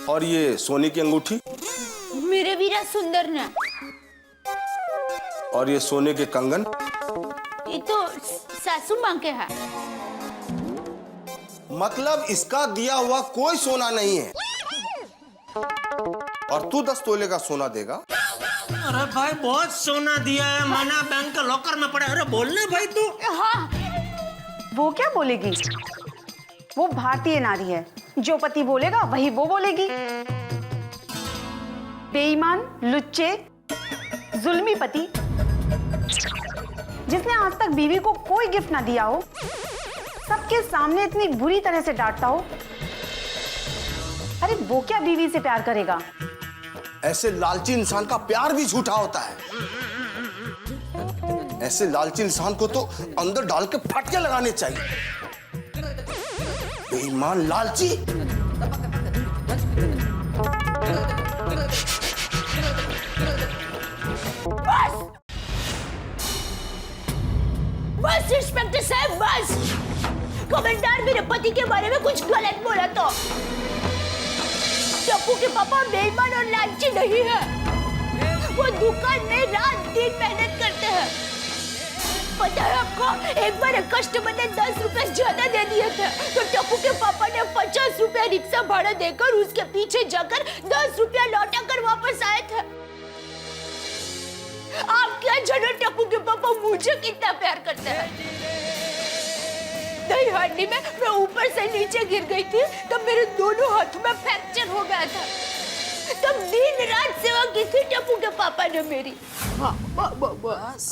और ये सोने की अंगूठी? मेरे वीरा सुंदर ने। और ये सोने के कंगन? ये तो सासू माँ के है। मतलब इसका दिया हुआ कोई सोना नहीं है, और तू 10 तोले का सोना देगा? अरे भाई बहुत सोना दिया है, मैंने बैंक के लॉकर में पड़ा। अरे बोलने भाई तू। हाँ, वो क्या बोलेगी? वो भारतीय नारी है, जो पति बोलेगा वही वो बोलेगी। बेईमान, लुच्चे, जुल्मी पति जिसने आज तक बीवी को कोई गिफ्ट ना दिया हो, सबके सामने इतनी बुरी तरह से डांटता हो। अरे वो क्या बीवी से प्यार करेगा? ऐसे लालची इंसान का प्यार भी झूठा होता है। ऐसे लालची इंसान को तो अंदर डाल के फटके लगाने चाहिए। बेईमान, लालची। बस इंस्पेक्टर साहब, बस। कमेंटार मेरे पति के बारे में कुछ गलत बोला तो टप्पू के पापा बेईमान और लालची नहीं है। वो दुकान में रात दिन मेहनत करते हैं। पता है आपको, एक बार एक कस्टमर ने 10 रुपए ज्यादा दे दिए थे, तो टप्पू के पापा ने 50 रुपया रिक्शा भाड़ा देकर उसके पीछे जाकर 10 रुपया लौटा कर वापस आए थे। आप क्या जानो टप्पू के पापा मुझे कितना प्यार करते हैं। दही हांडी में मैं ऊपर से नीचे गिर गई थी, तब मेरे दोनों हाथों में फ्रैक्चर हो गया था। तब दिन रात सेवा की थी टप्पू के पापा ने मेरी। हाँ, बस।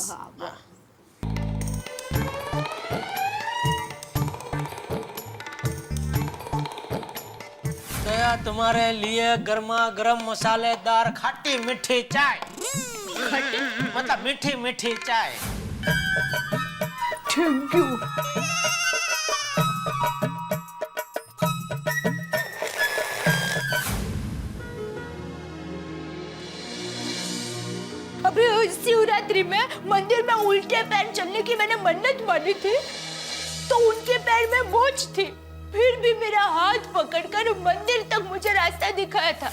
दया तुम्हारे लिए गर्मा गर्म मसालेदार खट्टी मीठी चाय। मतलब मीठी मीठी चाय। Thank you. अभी शिवरात्रि में मंदिर में उल्टे पैर चलने की मैंने मन्नत मानी थी, तो उनके पैर में मोच थी, फिर भी मेरा हाथ पकड़कर मंदिर तक मुझे रास्ता दिखाया था।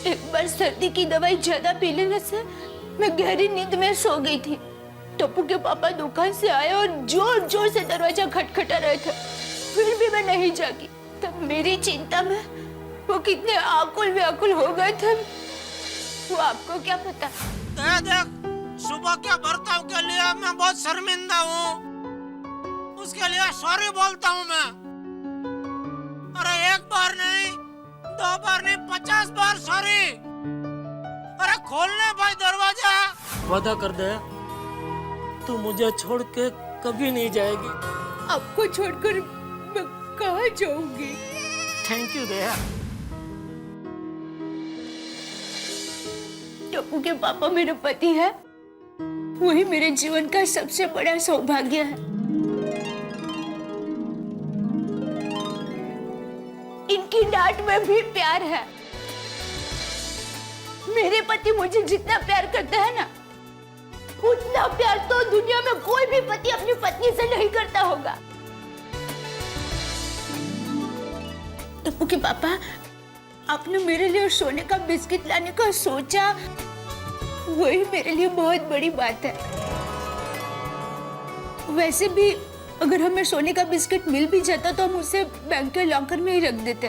एक बार सर्दी की दवाई ज्यादा पी लेने से मैं गहरी नींद में सो गई थी। टप्पू के पापा दुकान से आए और जोर जोर से दरवाजा खटखटा रहे थे, फिर भी मैं नहीं जागी। तब मेरी चिंता में वो कितने आकुल व्याकुल हो गए थे, वो आपको क्या पता। देख, सुबह के बर्ताव के लिए मैं बहुत शर्मिंदा हूँ, उसके लिए सॉरी बोलता हूँ मैं। अरे एक बार नहीं, 2 बार नहीं, 50 बार सॉरी। अरे खोलने भाई दरवाजा। वादा कर दे, तू मुझे छोड़ के कभी नहीं जाएगी। आपको छोड़कर मैं कहाँ जाऊंगी। थैंक यू दया। टप्पू के पापा मेरे पति है, वही मेरे जीवन का सबसे बड़ा सौभाग्य है। इनकी डांट में भी प्यार है। मेरे पति मुझे जितना प्यार करता है ना, उतना प्यार तो दुनिया में कोई भी पति अपनी पत्नी से नहीं करता होगा। टप्पू के पापा, आपने मेरे लिए सोने का बिस्किट लाने का सोचा, वही मेरे लिए बहुत बड़ी बात है। वैसे भी अगर हमें सोने का बिस्किट मिल भी जाता तो हम उसे बैंक के लॉकर में ही रख देते।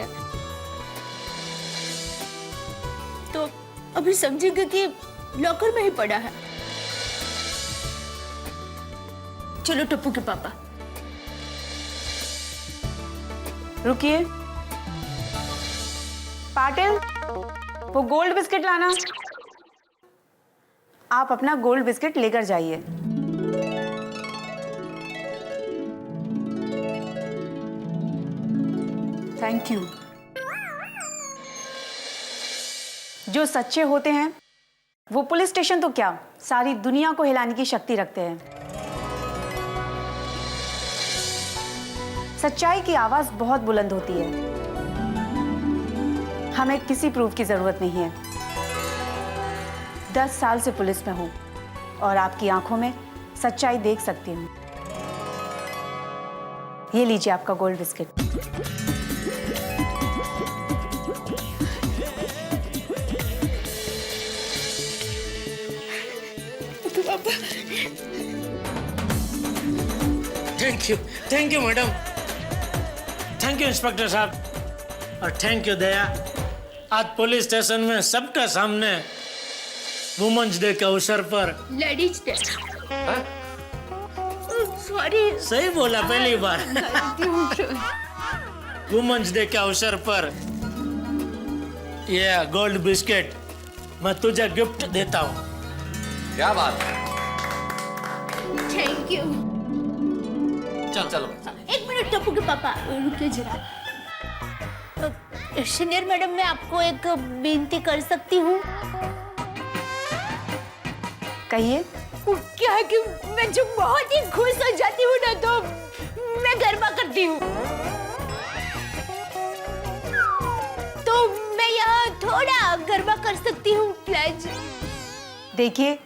तो अभी समझेंगे कि लॉकर में ही पड़ा है। चलो टप्पू के पापा। रुकिए पाटिल, वो गोल्ड बिस्किट लाना। आप अपना गोल्ड बिस्किट लेकर जाइए। Thank you. जो सच्चे होते हैं वो पुलिस स्टेशन तो क्या, सारी दुनिया को हिलाने की शक्ति रखते हैं। सच्चाई की आवाज बहुत बुलंद होती है। हमें किसी प्रूफ की जरूरत नहीं है। 10 साल से पुलिस में हूं और आपकी आंखों में सच्चाई देख सकती हूं। ये लीजिए आपका gold biscuit. Thank you madam, thank you inspector साहब, और थैंक यू दया। आज पुलिस स्टेशन में सबके सामने वुमेन्स डे के अवसर पर। Ladies day. सॉरी, सही बोला पहली बार। वुमेन्स डे के अवसर पर ये गोल्ड बिस्किट मैं तुझे गिफ्ट देता हूँ। क्या बात है। Thank you. चलो एक मिनट टप्पू के पापा, रुकिए जरा। सीनियर मैडम, मैं आपको एक विनती कर सकती हूँ? कहिए। क्या है कि मैं जब बहुत ही खुश हो जाती हूँ ना, तो मैं गरबा करती हूँ। तो मैं यहाँ थोड़ा गरबा कर सकती हूँ प्लीज? देखिए,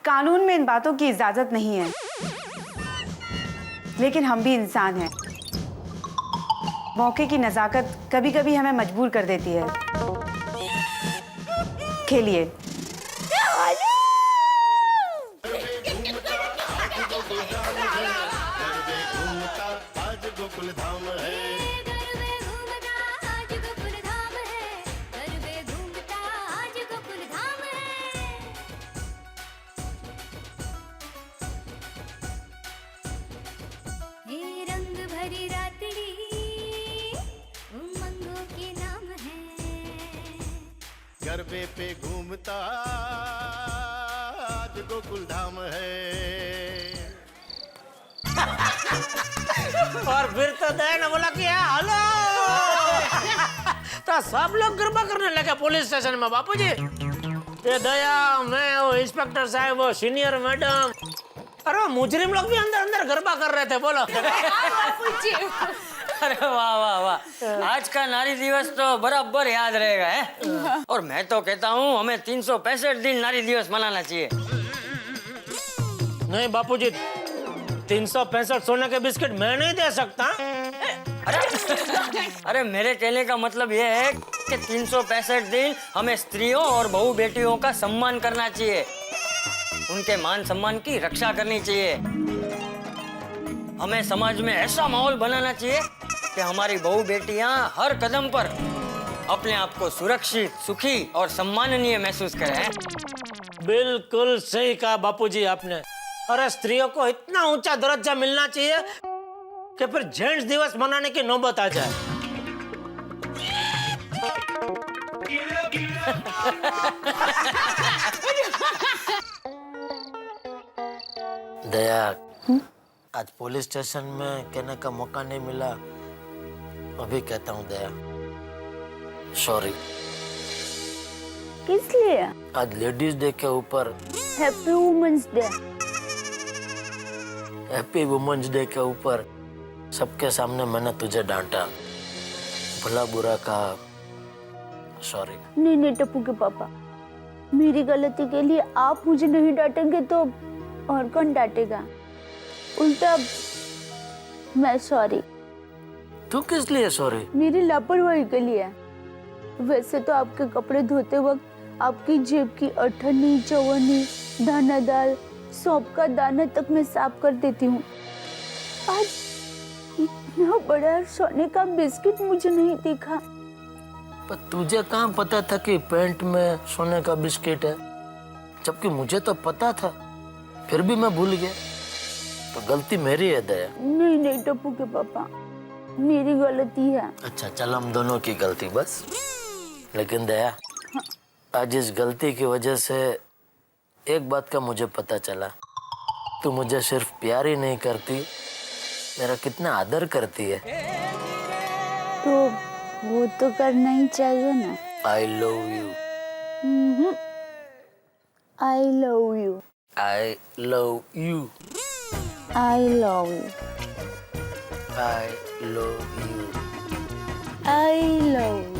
कानून में इन बातों की इजाजत नहीं है, लेकिन हम भी इंसान हैं। मौके की नजाकत कभी कभी हमें मजबूर कर देती है। खेलिए। गरबे पे घूमता आज गोकुल धाम है। और फिर तो दया ने बोला कि हेलो, तो सब लोग गरबा करने लगे पुलिस स्टेशन में। बापूजी, ये दया, मैं, वो इंस्पेक्टर साहब, वो सीनियर मैडम, अरे वो मुजरिम लोग भी अंदर अंदर गरबा कर रहे थे। बोलो। अरे वाह वाह वाह, आज का नारी दिवस तो बराबर याद रहेगा है। और मैं तो कहता हूँ हमें 365 दिन नारी दिवस मनाना चाहिए। नहीं बापूजी, 365 सोने के बिस्किट मैं नहीं दे सकता। अरे मेरे कहने का मतलब ये है कि 365 दिन हमें स्त्रियों और बहू बेटियों का सम्मान करना चाहिए, उनके मान सम्मान की रक्षा करनी चाहिए। हमें समाज में ऐसा माहौल बनाना चाहिए कि हमारी बहू बेटियां हर कदम पर अपने आप को सुरक्षित, सुखी और सम्माननीय महसूस करें। बिल्कुल सही कहा बापूजी आपने। अरे स्त्रियों को इतना ऊंचा दर्जा मिलना चाहिए कि फिर जेंट्स दिवस मनाने की नौबत आ जाए। दया, आज पुलिस स्टेशन में कहने का मौका नहीं मिला, अभी कहता हूँ दया, सॉरी। किस लिए? आज लेडीज डे के ऊपर, happy women's day. Happy women's day के ऊपर सबके सामने मैंने तुझे डांटा, भला बुरा कहा, सॉरी। नहीं नहीं टप्पू के पापा, मेरी गलती के लिए आप मुझे नहीं डांटेंगे तो और कौन डांटेगा? उल्टा मैं सॉरी। तू किस लिए सॉरी? मेरी लापरवाही के लिए। वैसे तो आपके कपड़े धोते वक्त आपकी जेब की अठन्नी, चवन्नी, दाना दाल, सौंफ का दाना तक मैं साफ कर देती हूँ। आज इतना बड़ा सोने का बिस्किट मुझे नहीं दिखा। पर तुझे कहाँ पता था कि पैंट में सोने का बिस्किट है? जबकि मुझे तो पता था, फिर भी मैं भूल गया। तो गलती मेरी है दया। नहीं नहीं टप्पू के पापा, मेरी गलती है। अच्छा चल, हम दोनों की गलती बस। लेकिन दया, आज इस गलती की वजह से एक बात का मुझे पता चला, तू मुझे सिर्फ प्यार ही नहीं करती, मेरा कितना आदर करती है। तो वो तो करना ही चाहिए ना। I love you. I love you. I love you. I love you. I love you. I love you.